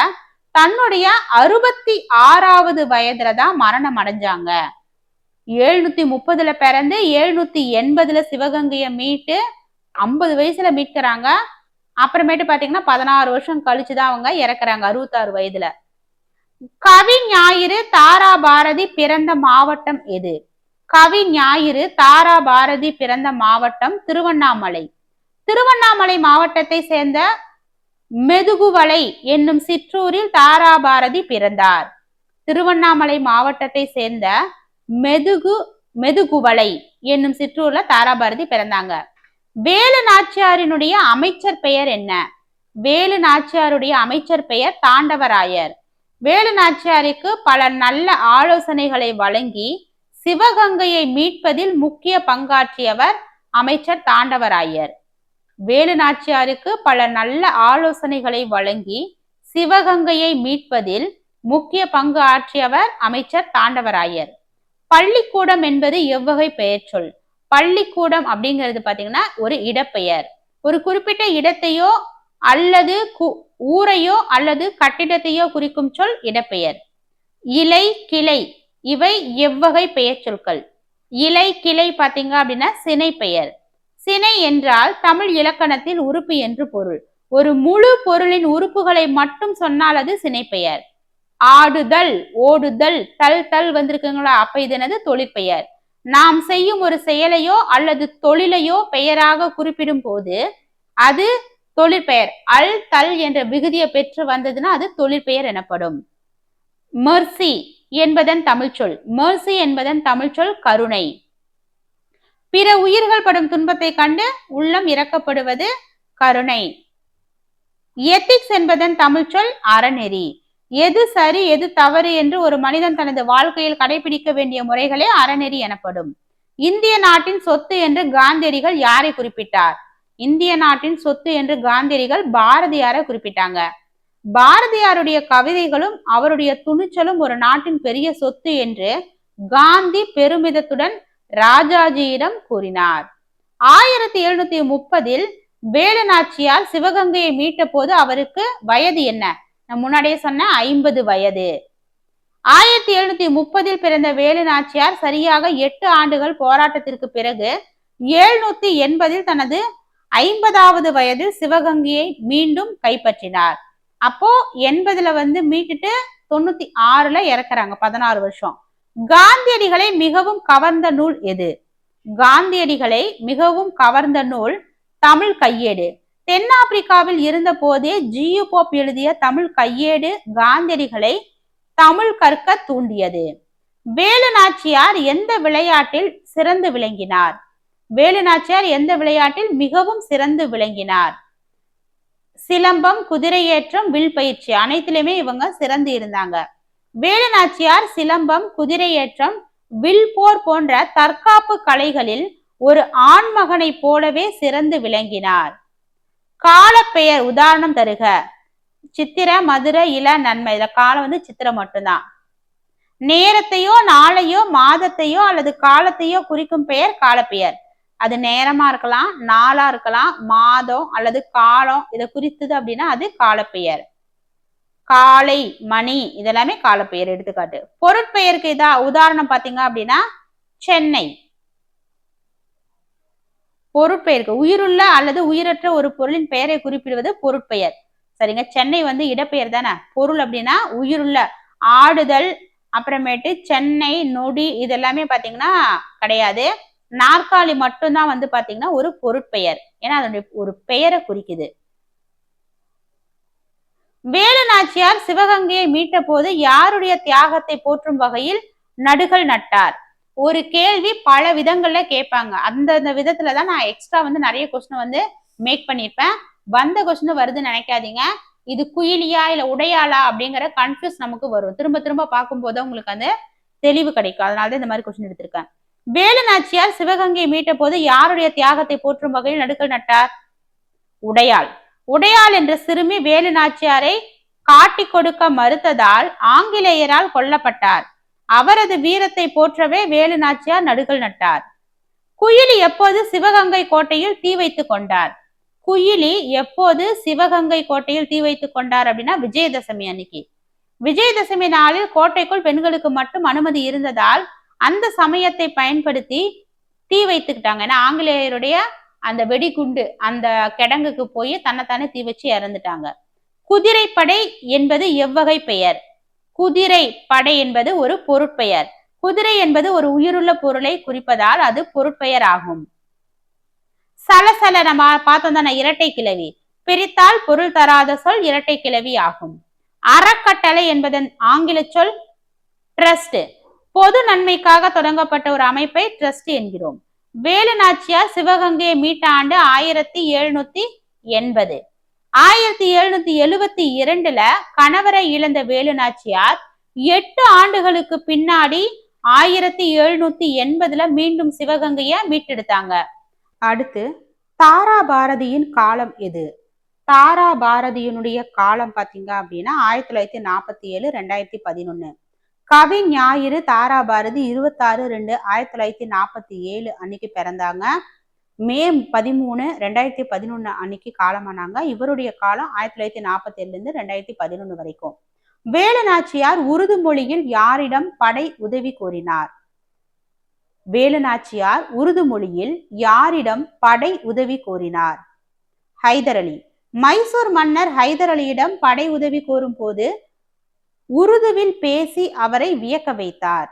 தன்னுடைய 66வது வயதுல தான் மரணம் அடைஞ்சாங்க. 730 பிறந்து 780 சிவகங்கையை மீட்டு 50 வயசுல மீட்கிறாங்க. அப்புறமேட்டு பாத்தீங்கன்னா 16 வருஷம் கழிச்சுதான் அவங்க இறக்குறாங்க 66 வயதுல. கவி ஞாயிறு தாரா பாரதி பிறந்த மாவட்டம் எது? கவி ஞாயிறு தாரா பாரதி பிறந்த மாவட்டம் திருவண்ணாமலை. திருவண்ணாமலை மாவட்டத்தை சேர்ந்த மெதுகுவளை என்னும் சிற்றூரில் தாரா பாரதி பிறந்தார். திருவண்ணாமலை மாவட்டத்தை சேர்ந்த மெதுகுவளை என்னும் சிற்றூர்ல தாரா பாரதி பிறந்தாங்க. வேலு நாச்சியாரினுடைய அமைச்சர் பெயர் என்ன? வேலு நாச்சியாருடைய அமைச்சர் பெயர் தாண்டவராயர். வேலு நாச்சியாருக்கு பல நல்ல ஆலோசனைகளை வழங்கி சிவகங்கையை மீட்பதில் முக்கிய பங்காற்றியவர் அமைச்சர் தாண்டவராயர். வேலு நாச்சியாருக்கு பல நல்ல ஆலோசனைகளை வழங்கி சிவகங்கையை மீட்பதில் முக்கிய பங்கு ஆற்றியவர் அமைச்சர் தாண்டவராயர். பள்ளிக்கூடம் என்பது எவ்வகை பெயர் சொல்? பள்ளிக்கூடம் அப்படிங்கிறது பாத்தீங்கன்னா ஒரு இடப்பெயர். ஒரு குறிப்பிட்ட இடத்தையோ அல்லது ஊரையோ அல்லது கட்டிடத்தையோ குறிக்கும் சொல் இடப்பெயர். இலை கிளை இவை எவ்வகை பெயர் சொற்கள்? இலை கிளை பாத்தீங்க அப்படின்னா சினை பெயர். சினை என்றால் தமிழ் இலக்கணத்தில் உறுப்பு என்று பொருள். ஒரு முழு பொருளின் உறுப்புகளை மட்டும் சொன்னால் அது சினை பெயர். ஆடுதல் ஓடுதல் தல் தல் வந்திருக்குங்களா? அப்ப இது என்னது? தொழிற்பெயர். நாம் செய்யும் ஒரு செயலையோ அல்லது தொழிலையோ பெயராக குறிப்பிடும் போது அது தொழிற்பெயர். அல் தல் என்ற விகுதியை பெற்று வந்ததுன்னா அது தொழிற்பெயர் எனப்படும். மெர்சி என்பதன் தமிழ் சொல். மெர்சி என்பதன் தமிழ் சொல் கருணை. பிற உயிர்கள் படும் துன்பத்தை கண்டு உள்ளம் இரக்கப்படுவது கருணை. எத்திக்ஸ் என்பதன் தமிழ் சொல் அறநெறி. எது சரி எது தவறு என்று ஒரு மனிதன் தனது வாழ்க்கையில் கடைபிடிக்க வேண்டிய முறைகளே அறநெறி எனப்படும். இந்திய நாட்டின் சொத்து என்று காந்தியடிகள் யாரை குறிப்பிட்டார்? இந்திய நாட்டின் சொத்து என்று காந்தியடிகள் பாரதியாரை குறிப்பிட்டாங்க. பாரதியாருடைய கவிதைகளும் அவருடைய துணிச்சலும் ஒரு நாட்டின் பெரிய சொத்து என்று காந்தி பெருமிதத்துடன் ராஜாஜியிடம் கூறினார். 1730 வேலு நாச்சியார் சிவகங்கையை மீட்ட போது அவருக்கு வயது என்ன? நான் முன்னாடியே சொன்ன 50 வயது. 1730 பிறந்த வேலு நாச்சியார் சரியாக 8 ஆண்டுகள் போராட்டத்திற்கு பிறகு 780 தனது 50வது வயதில் சிவகங்கையை மீண்டும் கைப்பற்றினார். அப்போ 80ல மீட்டுட்டு 96ல இறக்குறாங்க. 16 வருஷம். காந்தியடிகளை மிகவும் கவர்ந்த நூல் எது? காந்தியடிகளை மிகவும் கவர்ந்த நூல் தமிழ் கையேடு. தென்னாப்பிரிக்காவில் இருந்த போதே ஜியு போப் எழுதிய தமிழ் கையேடு காந்தியடிகளை தமிழ் கற்க தூண்டியது. வேலு நாச்சியார் எந்த விளையாட்டில் சிறந்து விளங்கினார்? வேலு நாச்சியார் எந்த விளையாட்டில் மிகவும் சிறந்து விளங்கினார்? சிலம்பம், குதிரையேற்றம், வில் பயிற்சி அனைத்திலுமே இவங்க சிறந்து இருந்தாங்க. வேலு நாச்சியார் சிலம்பம், குதிரையேற்றம், வில் போர் போன்ற தற்காப்பு கலைகளில் ஒரு ஆண்மகனை போலவே சிறந்து விளங்கினார். காலப்பெயர் உதாரணம் தருக. சித்திர, மதுர, இள, நன்மை. இதுல காலம் சித்திர மட்டும்தான். நேரத்தையோ நாளையோ மாதத்தையோ அல்லது காலத்தையோ குறிக்கும் பெயர் காலப்பெயர். அது நேரமா இருக்கலாம், நாளா இருக்கலாம், மாதம் அல்லது காலம் இதை குறித்தது அப்படின்னா அது காலப்பெயர். காலை, மணி இதெல்லாமே காலப்பெயர். எடுத்துக்காட்டு. பொருட்பெயருக்கு உதாரணம் பாத்தீங்க அப்படின்னா சென்னை. பொருட்பெயருக்கு உயிருள்ள அல்லது உயிரற்ற ஒரு பொருளின் பெயரை குறிப்பிடுவது பொருட்பெயர். சரிங்க. சென்னை இடப்பெயர் தானே. பொருள் அப்படின்னா உயிருள்ள. ஆடுதல், அப்புறமேட்டு சென்னை, நொடி இதெல்லாமே பாத்தீங்கன்னா கிடையாது. நாற்காலி மட்டும்தான் பாத்தீங்கன்னா ஒரு பொருட்பெயர். ஏன்னா அதனுடைய ஒரு பெயரை குறிக்குது. வேலு நாச்சியார் சிவகங்கையை மீட்ட போது யாருடைய தியாகத்தை போற்றும் வகையில் நடுகள் நட்டார்? ஒரு கேள்வி பல விதங்கள்ல கேட்பாங்க. அந்த விதத்துலதான் நான் எக்ஸ்ட்ரா நிறைய கொஸ்டின் மேக் பண்ணிருப்பேன். வந்த கொஸ்டின் வருதுன்னு நினைக்காதீங்க. இது குயிலியா இல்ல உடையாளா அப்படிங்கிற கன்ஃபியூஸ் நமக்கு வரும். திரும்ப திரும்ப பார்க்கும்போது உங்களுக்கு அந்த தெளிவு கிடைக்கும். அதனாலதான் இந்த மாதிரி கொஸ்டின் எடுத்திருக்கேன். வேலு நாச்சியார் சிவகங்கையை மீட்ட போது யாருடைய தியாகத்தை போற்றும் வகையில் நடுக்கல் நட்டார்? உடையாள். உடையாள் என்ற சிறுமி வேலு நாச்சியாரை காட்டி கொடுக்க மறுத்ததால் ஆங்கிலேயரால் கொல்லப்பட்டார். அவரது வீரத்தை போற்றவே வேலு நாச்சியார் நடுக்கல் நட்டார். குயிலி எப்போது சிவகங்கை கோட்டையில் தீ வைத்துக் கொண்டார்? குயிலி எப்போது சிவகங்கை கோட்டையில் தீ வைத்துக் கொண்டார் அப்படின்னா விஜயதசமி அன்னைக்கு. விஜயதசமி நாளில் கோட்டைக்குள் பெண்களுக்கு மட்டும் அனுமதி இருந்ததால் அந்த சமயத்தை பயன்படுத்தி தீ வைத்துக்கிட்டாங்க. ஏன்னா ஆங்கிலேயருடைய அந்த வெடிகுண்டு அந்த கிடங்குக்கு போய் தன்னைத்தானே தீ வச்சு இறந்துட்டாங்க. குதிரைப்படை என்பது எவ்வகை பெயர்? குதிரை படை என்பது ஒரு பொருட்பெயர். குதிரை என்பது ஒரு உயிருள்ள பொருளை குறிப்பதால் அது பொருட்பெயர் ஆகும். சலசல நம்ம பார்த்தோம் தானே, இரட்டை கிளவி. பிரித்தால் பொருள் தராத சொல் இரட்டை கிளவி ஆகும். அறக்கட்டளை என்பதன் ஆங்கில சொல் ட்ரஸ்ட். பொது நன்மைக்காக தொடங்கப்பட்ட ஒரு அமைப்பை ட்ரஸ்ட் என்கிறோம். வேலு நாச்சியார் சிவகங்கையை மீட்ட ஆண்டு 1780. 1772ல கணவரை இழந்த வேலு நாச்சியார் 8 ஆண்டுகளுக்கு பின்னாடி 1780ல மீண்டும் சிவகங்கைய மீட்டெடுத்தாங்க. அடுத்து தாரா பாரதியின் காலம் எது? தாரா பாரதியினுடைய காலம் பாத்தீங்க அப்படின்னா 1947 2011. கவி ஞாயிறு தாரா பாரதி 26/2/1947 அன்னைக்கு பிறந்தாங்க. மே 13 2011 அன்னைக்கு காலமானாங்க. இவருடைய காலம் 1947 2011 வரைக்கும். வேலு நாச்சியார் உருது மொழியில் யாரிடம் படை உதவி கோரினார்? வேலு நாச்சியார் உருது மொழியில் யாரிடம் படை உதவி கோரினார்? ஹைதர் அலி. மைசூர் மன்னர் ஹைதர் அலியிடம் படை உதவி கோரும் போது உருதுவில் பேசி அவரை வியக்க வைத்தார்.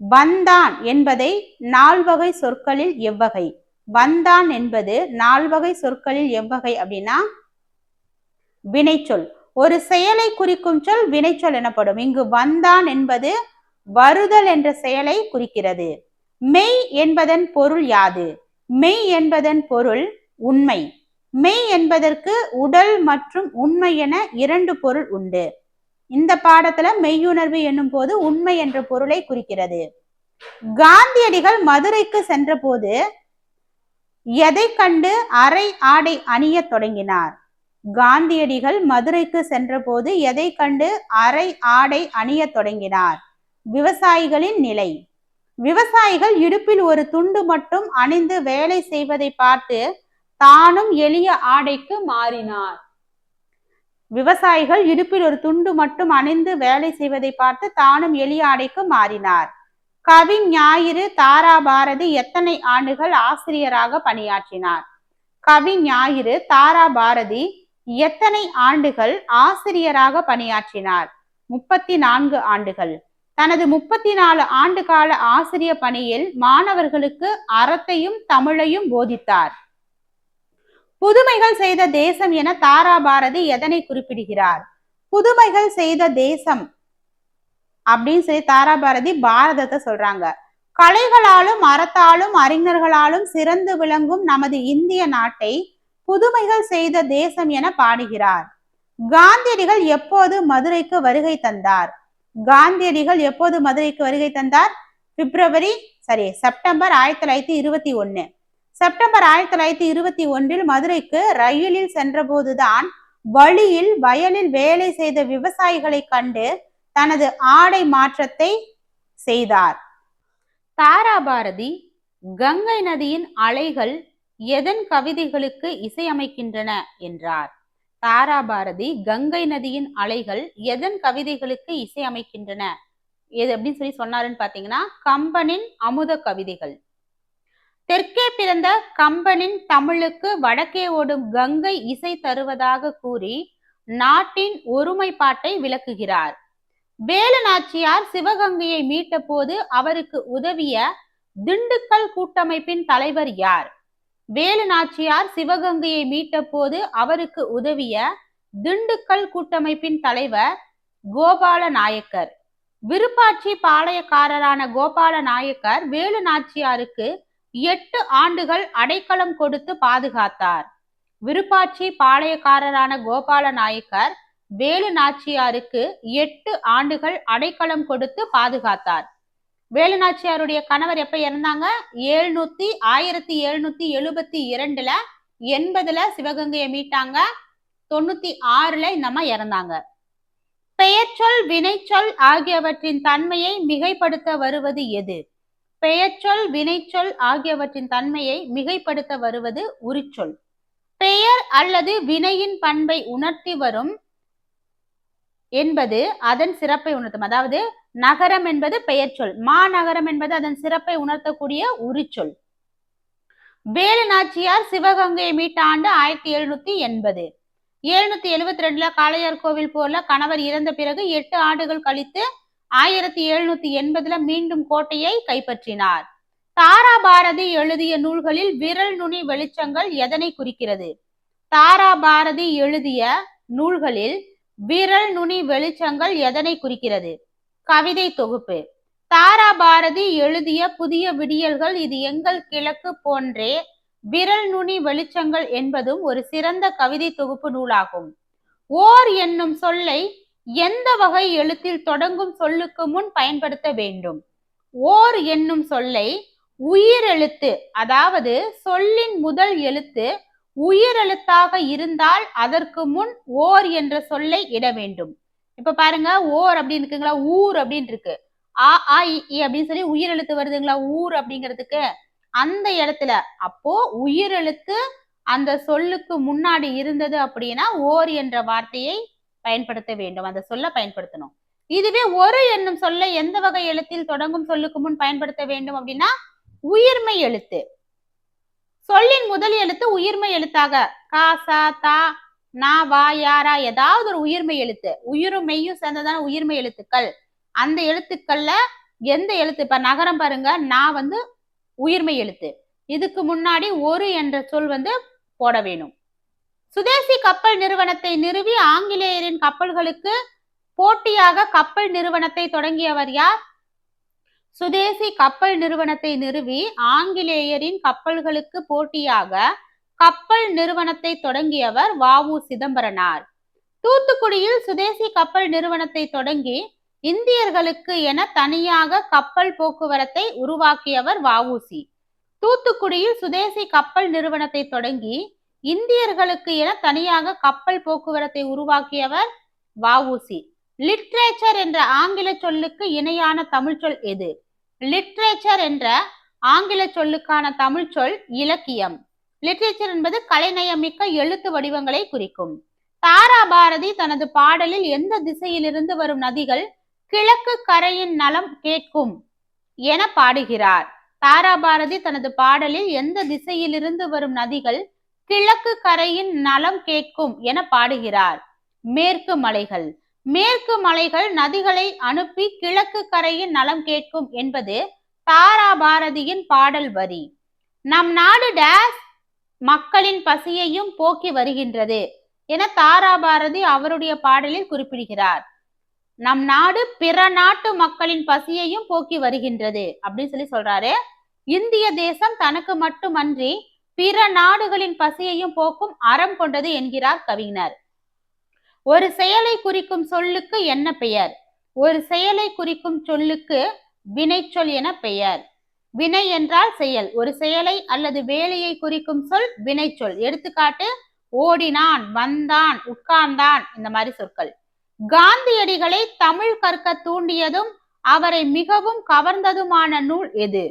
வந்தான் என்பதை 4 வகை சொற்களில் எவ்வகை? வந்தான் என்பது 4 வகை சொற்களில் எவ்வகை அப்படின்னா வினைச்சொல். ஒரு செயலை குறிக்கும் சொல் வினைச்சொல் எனப்படும். இங்கு வந்தான் என்பது வருதல் என்ற செயலை குறிக்கிறது. மெய் என்பதன் பொருள் யாது? மெய் என்பதன் பொருள் உண்மை. மெய் என்பதற்கு உடல் மற்றும் உண்மை என 2 பொருள் உண்டு. இந்த பாடத்துல மெய்யுணர்வு என்னும் போது உண்மை என்ற பொருளை குறிக்கிறது. காந்தியடிகள் மதுரைக்கு சென்ற போது எதை கண்டு அரை ஆடை அணிய தொடங்கினார்? காந்தியடிகள் மதுரைக்கு சென்ற போது எதை கண்டு அரை ஆடை அணிய தொடங்கினார்? விவசாயிகளின் நிலை. விவசாயிகள் இடுப்பில் ஒரு துண்டு மட்டும் அணிந்து வேலை செய்வதை பார்த்து தானும் எளிய ஆடைக்கு மாறினார். விவசாயிகள் இடுப்பில் ஒரு துண்டு மட்டும் அணிந்து வேலை செய்வதை பார்த்து தானும் எளிய ஆடைக்கு மாறினார். கவி ஞாயிறு தாரா பாரதி எத்தனை ஆண்டுகள் ஆசிரியராக பணியாற்றினார்? கவி ஞாயிறு தாரா பாரதி எத்தனை ஆண்டுகள் ஆசிரியராக பணியாற்றினார்? 34 ஆண்டுகள். தனது 34 ஆண்டு கால ஆசிரிய பணியில் மாணவர்களுக்கு அறத்தையும் தமிழையும் போதித்தார். புதுமைகள் செய்த தேசம் என தாராபாரதி எதனை குறிப்பிடுகிறார்? புதுமைகள் செய்த தேசம் அப்படின்னு சொல்லி தாராபாரதி பாரதத்தை சொல்றாங்க. கலைகளாலும் அறத்தாலும் அறிஞர்களாலும் சிறந்து விளங்கும் நமது இந்திய நாட்டை புதுமைகள் செய்த தேசம் என பாடுகிறார். காந்தியடிகள் எப்போது மதுரைக்கு வருகை தந்தார்? காந்தியடிகள் எப்போது மதுரைக்கு வருகை தந்தார்? செப்டம்பர் 1921. செப்டம்பர் 1921 மதுரைக்கு ரயிலில் சென்றபோதுதான் வழியில் வயலில் வேலை செய்த விவசாயிகளை கண்டு தனது ஆடை மாற்றத்தை செய்தார். தாராபாரதி கங்கை நதியின் அலைகள் எதன் கவிதைகளுக்கு இசையமைக்கின்றன என்றார். தாராபாரதி கங்கை நதியின் அலைகள் எதன் கவிதைகளுக்கு இசையமைக்கின்றன எது அப்படின்னு சொல்லி சொன்னாருன்னு பாத்தீங்கன்னா கம்பனின் அமுத கவிதைகள். தெற்கே பிறந்த கம்பனின் தமிழுக்கு வடக்கே ஓடும் கங்கை இசை தருவதாக கூறி நாட்டின் ஒருமைப்பாட்டை விளக்குகிறார். வேலு நாச்சியார் சிவகங்கையை மீட்ட போது அவருக்கு உதவிய திண்டுக்கல் கூட்டமைப்பின் தலைவர் யார்? வேலு நாச்சியார் சிவகங்கையை மீட்ட போது அவருக்கு உதவிய திண்டுக்கல் கூட்டமைப்பின் தலைவர் கோபால நாயக்கர். விருப்பாட்சி பாளையக்காரரான கோபால நாயக்கர் வேலு நாச்சியாருக்கு 8 ஆண்டுகள் அடைக்கலம் கொடுத்து பாதுகாத்தார். விருப்பாட்சி பாளையக்காரரான கோபால நாயக்கர் வேலு நாச்சியாருக்கு 8 ஆண்டுகள் அடைக்கலம் கொடுத்து பாதுகாத்தார். வேலு நாச்சியாருடைய கணவர் எப்ப இறந்தாங்க? 1772ல 80ல சிவகங்கையை மீட்டாங்க. 96ல இந்த அம்மா இறந்தாங்க. பெயர்ச்சொல் வினைச்சொல் ஆகியவற்றின் தன்மையை மிகைப்படுத்த வருவது எது? பெயர்ச்சொல் வினைச்சொல் ஆகியவற்றின் தன்மையை மிகைப்படுத்த வருவது உரிச்சொல். பெயர் அல்லது வினையின் பண்பை உணர்த்தி வரும் என்பது அதன் சிறப்பை உணர்த்தும். அதாவது நகரம் என்பது பெயர் சொல், மாநகரம் என்பது அதன் சிறப்பை உணர்த்தக்கூடிய உரிச்சொல். வேலு நாச்சியார் சிவகங்கையை மீட்ட ஆண்டு 1780. 772 காளையார் கோவில் போர்ல கணவர் இறந்த பிறகு 8 ஆண்டுகள் கழித்து 1780 மீண்டும் கோட்டையை கைப்பற்றினார். தாராபாரதி எழுதிய நூல்களில் விரல் நுனி வெளிச்சங்கள் எதனை குறிக்கிறது? தாராபாரதி எழுதிய நூல்களில் விரல் நுனி வெளிச்சங்கள் எதனை குறிக்கிறது? கவிதை தொகுப்பு. தாராபாரதி எழுதிய புதிய விடியல்கள் இது எங்கள் கிழக்கு போன்றே விரல் நுனி வெளிச்சங்கள் என்பதும் ஒரு சிறந்த கவிதை தொகுப்பு நூலாகும். ஓர் என்னும் சொல்லை எந்த வகை எழுத்தில் தொடங்கும் சொல்லுக்கு முன் பயன்படுத்த வேண்டும்? ஓர் என்னும் சொல்லை உயிரெழுத்து, அதாவது சொல்லின் முதல் எழுத்து உயிரெழுத்தாக இருந்தால் அதற்கு முன் ஓர் என்ற சொல்லை இட வேண்டும். இப்ப பாருங்க, ஓர் அப்படின்னு இருக்குங்களா, ஊர் அப்படின்னு இருக்கு. ஆ ஆ இ அப்படின்னு சொல்லி உயிரெழுத்து வருதுங்களா ஊர் அப்படிங்கிறதுக்கு, அந்த இடத்துல அப்போ உயிரெழுத்து அந்த சொல்லுக்கு முன்னாடி இருந்தது அப்படின்னா ஓர் என்ற வார்த்தையை பயன்படுத்த வேண்டும், அந்த சொல்ல பயன்படுத்தணும். இதுவே ஒரு என்னும் சொல்லை எந்த வகை எழுத்தில் தொடங்கும் சொல்லுக்கு முன் பயன்படுத்த வேண்டும் அப்படின்னா உயிர்மை எழுத்து. சொல்லின் முதல் எழுத்து உயிர்மை எழுத்தாக கா சா தா நா வா யாரா ஏதாவது ஒரு உயிர்மை எழுத்து, உயிரும் மெய்யும் சேர்ந்ததான உயிர்மை எழுத்துக்கள். அந்த எழுத்துக்கள்ல எந்த எழுத்து, இப்ப நகரம் பாருங்க, நான் வந்து உயிர்மை எழுத்து, இதுக்கு முன்னாடி ஒரு என்ற சொல் போட வேணும். சுதேசி கப்பல் நிறுவனத்தை நிறுவி ஆங்கிலேயரின் கப்பல்களுக்கு போட்டியாக கப்பல் நிறுவனத்தை தொடங்கியவர் யார்? சுதேசி கப்பல் நிறுவனத்தை நிறுவி ஆங்கிலேயரின் கப்பல்களுக்கு போட்டியாக கப்பல் நிறுவனத்தை தொடங்கியவர் வ.உ. சிதம்பரனார். தூத்துக்குடியில் சுதேசி கப்பல் நிறுவனத்தை தொடங்கி இந்தியர்களுக்கு என தனியாக கப்பல் போக்குவரத்தை உருவாக்கியவர் வ.உ.சி. தூத்துக்குடியில் சுதேசி கப்பல் நிறுவனத்தை தொடங்கி இந்தியர்களுக்கு என தனியாக கப்பல் போக்குவரத்தை உருவாக்கியவர் வ.உ.சி. லிட்ரேச்சர் என்ற ஆங்கில சொல்லுக்கு இணையான தமிழ் சொல் எது? லிட்ரேச்சர் என்ற ஆங்கில சொல்லுக்கான தமிழ் சொல் இலக்கியம். லிட்ரேச்சர் என்பது கலைநயமிக்க எழுத்து வடிவங்களை குறிக்கும். தாராபாரதி தனது பாடலில் எந்த திசையிலிருந்து வரும் நதிகள் கிழக்கு கரையின் நலம் கேட்கும் என பாடுகிறார்? தாராபாரதி தனது பாடலில் எந்த திசையிலிருந்து வரும் நதிகள் கிழக்கு கரையின் நலம் கேட்கும் என பாடுகிறார்? மேற்கு மலைகள். மேற்கு மலைகள் நதிகளை அனுப்பி கிழக்கு கரையின் நலம் கேட்கும் என்பது தாரா பாரதியின் பாடல் வரி. நம் நாடு டேஸ் மக்களின் பசியையும் போக்கி வருகின்றது என தாரா பாரதி அவருடைய பாடலில் குறிப்பிடுகிறார். நம் நாடு பிற நாட்டு மக்களின் பசியையும் போக்கி வருகின்றது அப்படின்னு சொல்லி சொல்றாரு. இந்திய தேசம் தனக்கு மட்டுமன்றி பிற நாடுகளின் பசியையும் போக்கும் அறம் கொண்டது என்கிறார் கவிஞர். ஒரு செயலை குறிக்கும் சொல்லுக்கு என்ன பெயர்? ஒரு செயலை குறிக்கும் சொல்லுக்கு வினைச்சொல் என பெயர். வினை என்றால் செயல். ஒரு செயலை அல்லது வேலையை குறிக்கும் சொல் வினைச்சொல். எடுத்துக்காட்டு ஓடினான், வந்தான், உட்கார்ந்தான், இந்த மாதிரி சொற்கள். காந்தியடிகளை தமிழ் கற்க தூண்டியதும் அவரை மிகவும் கவர்ந்ததுமான நூல் எது?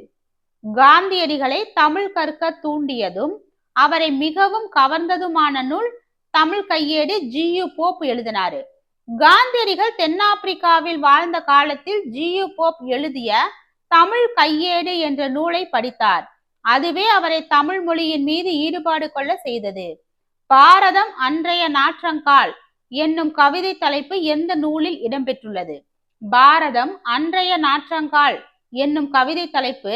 காந்தியடிகளை தமிழ் கற்க தூண்டியதும் அவரை மிகவும் கவர்ந்ததுமான நூல் தமிழ் கையேடு. ஜி.யு. போப் எழுதினாரு. காந்தியடிகள் தென்னாப்பிரிக்காவில் வாழ்ந்த காலத்தில் ஜி.யு. போப் எழுதிய தமிழ் கையேடு என்ற நூலை படித்தார். அதுவே அவரை தமிழ் மொழியின் மீது ஈடுபாடு கொள்ள செய்தது. பாரதம் அன்றைய நாற்றங்கால் என்னும் கவிதை தலைப்பு எந்த நூலில் இடம்பெற்றுள்ளது? பாரதம் அன்றைய நாற்றங்கால் என்னும் கவிதை தலைப்பு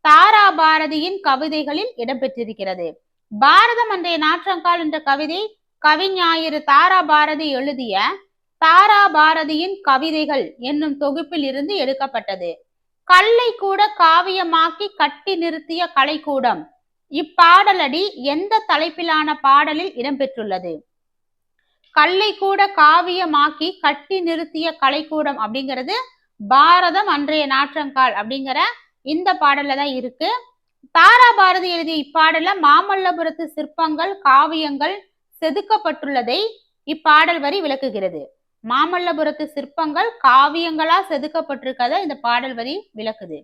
தாரா பாரதியின் கவிதைகளில் இடம்பெற்றிருக்கிறது. பாரதம் அன்றைய நாற்றங்கால் என்ற கவிதை கவிஞாயிறு தாரா பாரதி எழுதிய தாரா பாரதியின் கவிதைகள் என்னும் தொகுப்பில் இருந்து எடுக்கப்பட்டது. கல்லை கூட காவியமாக்கி கட்டி நிறுத்திய கலைக்கூடம் இப்பாடலடி எந்த தலைப்பிலான பாடலில் இடம்பெற்றுள்ளது? கல்லை கூட காவியமாக்கி கட்டி நிறுத்திய கலைக்கூடம் அப்படிங்கிறது பாரதம் அன்றைய நாற்றங்கால் அப்படிங்கிற இந்த பாடல்ல தான் இருக்கு. தாரா பாரதி எழுதிய இப்பாடல்ல மாமல்லபுரத்து சிற்பங்கள் காவியங்கள் செதுக்கப்பட்டுள்ளதை இப்பாடல் வரி விளக்குகிறது. மாமல்லபுரத்து சிற்பங்கள் காவியங்களா செதுக்கப்பட்டிருக்கத இந்த பாடல் வரி விளக்குது.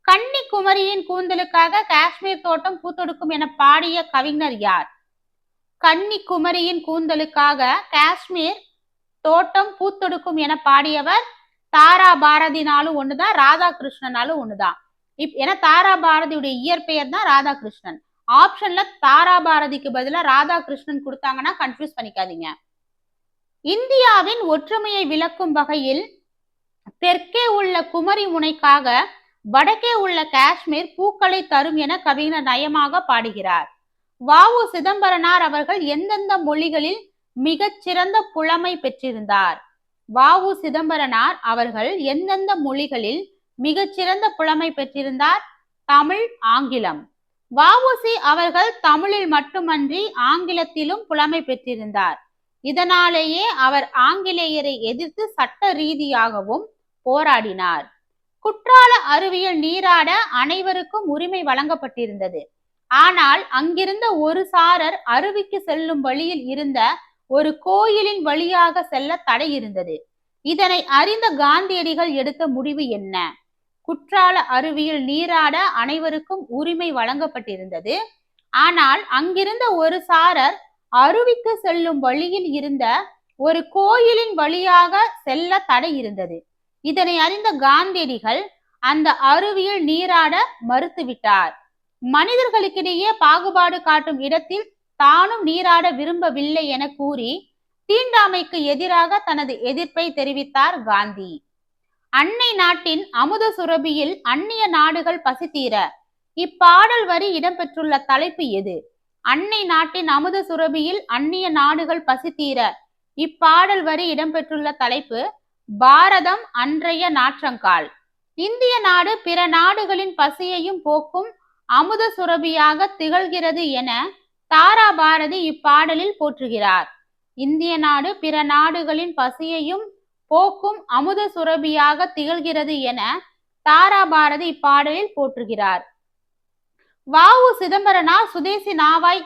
கன்னிக்குமரியின் கூந்தலுக்காக காஷ்மீர் தோட்டம் பூத்தொடுக்கும் என பாடிய கவிஞர் யார்? கன்னிக்குமரியின் கூந்தலுக்காக காஷ்மீர் தோட்டம் பூத்தொடுக்கும் என பாடியவர் தாரா பாரதினாலும் ஒண்ணுதான், ராதாகிருஷ்ணனாலும் ஒண்ணுதான். ஏன்னா தாரா பாரதியுடைய இயற்பெயர் தான் ராதாகிருஷ்ணன். ஆப்ஷன்ல தாரா பாரதிக்கு பதிலா ராதாகிருஷ்ணன் கொடுத்தாங்கன்னா கன்ஃபியூஸ் பண்ணிக்காதீங்க. இந்தியாவின் ஒற்றுமையை விளக்கும் வகையில் தெற்கே உள்ள குமரி முனைக்காக வடக்கே உள்ள காஷ்மீர் பூக்களை தரும் என கவிஞர் நயமாக பாடுகிறார். வ.உ. சிதம்பரனார் அவர்கள் எந்தெந்த மொழிகளில் மிகச்சிறந்த புலமை பெற்றிருந்தார்? வ.உ. சிதம்பரனார் அவர்கள் எந்தெந்த மொழிகளில் மிகச்சிறந்த புலமை பெற்றிருந்தார்? தமிழ், ஆங்கிலம். வ.உ.சி. அவர்கள் தமிழில் மட்டுமன்றி ஆங்கிலத்திலும் புலமை பெற்றிருந்தார். இதனாலேயே அவர் ஆங்கிலேயரை எதிர்த்து சட்ட ரீதியாகவும் போராடினார். குற்றால அருவியில் நீராட அனைவருக்கும் உரிமை வழங்கப்பட்டிருந்தது. ஆனால் அங்கிருந்த ஒரு சாரர் அருவிக்கு செல்லும் வழியில் இருந்த ஒரு கோயிலின் வழியாக செல்ல தடை இருந்தது. இதனை அறிந்த காந்தியடிகள் எடுத்த முடிவு என்ன? குற்றால அருவியில் நீராட அனைவருக்கும் உரிமை வழங்கப்பட்டிருந்தது. ஆனால் அங்கிருந்த ஒரு சாரர் அருவிக்கு செல்லும் வழியில் இருந்த ஒரு கோயிலின் வழியாக செல்ல தடை இருந்தது. இதனை அறிந்த காந்தியடிகள் அந்த அருவியில் நீராட மறுத்துவிட்டார். மனிதர்களுக்கிடையே பாகுபாடு காட்டும் இடத்தில் தானும் நீராட விரும்பவில்லை என கூறி தீண்டாமைக்கு எதிராக தனது எதிர்ப்பை தெரிவித்தார் காந்தி. அன்னை நாட்டின் அமுத சுரபியில் அந்நிய நாடுகள் பசி தீர இப்பாடல் வரி இடம்பெற்றுள்ள தலைப்பு எது? அன்னை நாட்டின் அமுத சுரபியில் அந்நிய நாடுகள் பசி தீர இப்பாடல் வரி இடம்பெற்றுள்ள தலைப்பு பாரதம் அன்றைய நாற்றங்கால். இந்திய நாடு பிற நாடுகளின் பசியையும் போக்கும் அமுத சுரபியாக திகழ்கிறது என தாரா பாரதி இப்பாடலில் போற்றுகிறார். இந்திய நாடு பிற நாடுகளின் பசியையும் போக்கும் அமுத சுரபியாக திகழ்கிறது என தாரா பாரதி இப்பாடலில் போற்றுகிறார். வ.உ. சிதம்பரனார் சுதேசி நாவாய்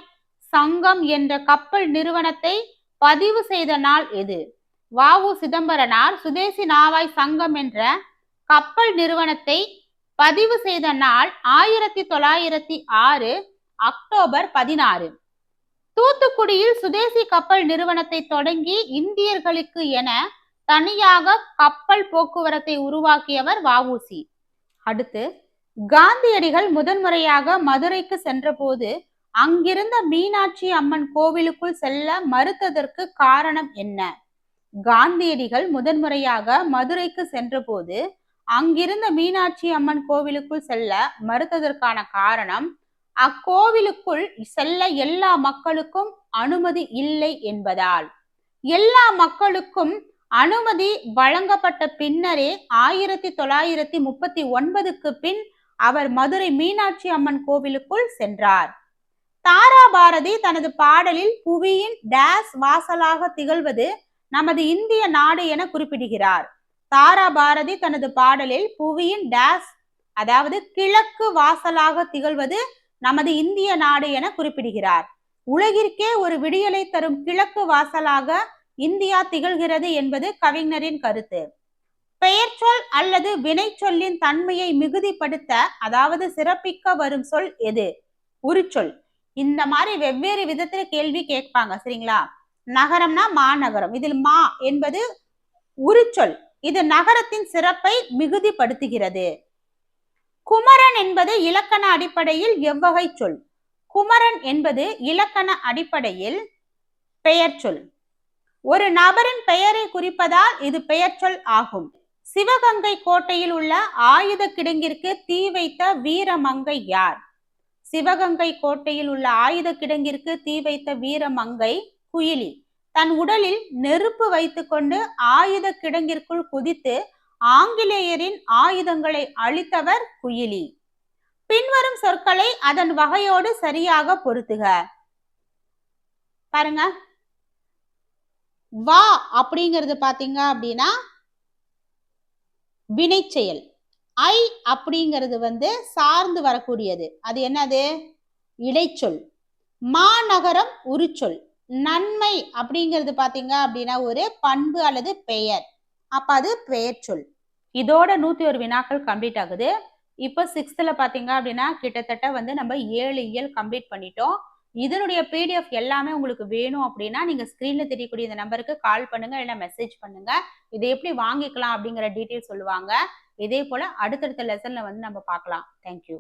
சங்கம் என்ற கப்பல் நிறுவனத்தை பதிவு செய்த நாள் எது? வ.உ. சிதம்பரனார் சுதேசி நாவாய் சங்கம் என்ற கப்பல் நிறுவனத்தை பதிவு செய்த நாள் 1906 அக்டோபர் 16. தூத்துக்குடியில் சுதேசி கப்பல் நிறுவனத்தை தொடங்கி இந்தியர்களுக்கு என தனியாக கப்பல் போக்குவரத்தை உருவாக்கியவர் வ.உ.சி. அடுத்து காந்தியடிகள் முதன்முறையாக மதுரைக்கு சென்றபோது அங்கிருந்த மீனாட்சி அம்மன் கோவிலுக்குள் செல்ல மறுத்ததற்கு காரணம் என்ன? காந்தியடிகள் முதன்முறையாக மதுரைக்கு சென்றபோது அங்கிருந்த மீனாட்சி அம்மன் கோவிலுக்குள் செல்ல மறுத்ததற்கான காரணம், அக்கோவிலுக்குள் செல்ல எல்லா மக்களுக்கும் அனுமதி இல்லை என்பதால். எல்லா மக்களுக்கும் அனுமதி வழங்கப்பட்ட பின்னரே 1939க்கு பின் அவர் மதுரை மீனாட்சி அம்மன் கோவிலுக்குள் சென்றார். தாராபாரதி தனது பாடலில் புவியின் டேஸ் வாசலாக திகழ்வது நமது இந்திய நாடு என குறிப்பிடுகிறார். தாராபாரதி தனது பாடலில் புவியின் டேஸ், அதாவது கிழக்கு வாசலாக திகழ்வது நமது இந்திய நாடு என குறிப்பிடுகிறார். உலகிற்கே ஒரு விடியலை தரும் கிழக்கு வாசலாக இந்தியா திகழ்கிறது என்பது கவிஞரின் கருத்து. பெயர்ச்சொல் அல்லது வினைச்சொல்லின் தன்மையை மிகுதிப்படுத்த, அதாவது சிறப்பிக்க வரும் சொல் எது? உரிச்சொல். இந்த மாதிரி வெவ்வேறு விதத்துல கேள்வி கேட்பாங்க, சரிங்களா? நகரம்னா மாநகரம், இதில் மா என்பது உரிச்சொல். இது நகரத்தின் சிறப்பை மிகுதிப்படுத்துகிறது. குமரன் என்பது இலக்கண அடிப்படையில் எவ்வகை சொல்? குமரன் என்பது இலக்கண அடிப்படையில் பெயர் சொல். ஒரு நபரின் பெயரை குறிப்பதால் இது பெயர் சொல் ஆகும். சிவகங்கை கோட்டையில் உள்ள ஆயுத கிடங்கிற்கு தீ வைத்த வீரமங்கை யார்? சிவகங்கை கோட்டையில் உள்ள ஆயுத கிடங்கிற்கு தீ வைத்த வீரமங்கை குயிலி. தன் உடலில் நெருப்பு வைத்துக்கொண்டு ஆயுத கிடங்கிற்குள் குதித்து ஆங்கிலேயரின் ஆயுதங்களை அழித்தவர் குயிலி. பின்வரும் சொற்களை அதன் வகையோடு சரியாக பொருத்துக. பாருங்க, வா அப்படிங்கிறது பாத்தீங்க அப்படின்னா வினைச்செயல். ஐ அப்படிங்கிறது சார்ந்து வரக்கூடியது, அது என்னது? இடைச்சொல். மாநகரம் உரிச்சொல். நன்மை அப்படிங்கிறது பாத்தீங்க அப்படின்னா ஒரு பண்பு அல்லது பெயர், அப்ப அது பெயர் சொல். இதோட 101 வினாக்கள் கம்ப்ளீட் ஆகுது. இப்போ 6th பாத்தீங்க அப்படின்னா கிட்டத்தட்ட நம்ம 7 இயல் கம்ப்ளீட் பண்ணிட்டோம். இதனுடைய PDF எல்லாமே உங்களுக்கு வேணும் அப்படின்னா நீங்க ஸ்கிரீன்ல தெரியக்கூடிய இந்த நம்பருக்கு கால் பண்ணுங்க, இல்ல மெசேஜ் பண்ணுங்க. இதை எப்படி வாங்கிக்கலாம் அப்படிங்கிற டீட்டெயில் சொல்லுவாங்க. இதே போல அடுத்தடுத்த லெசன்ல நம்ம பார்க்கலாம். தேங்க்யூ.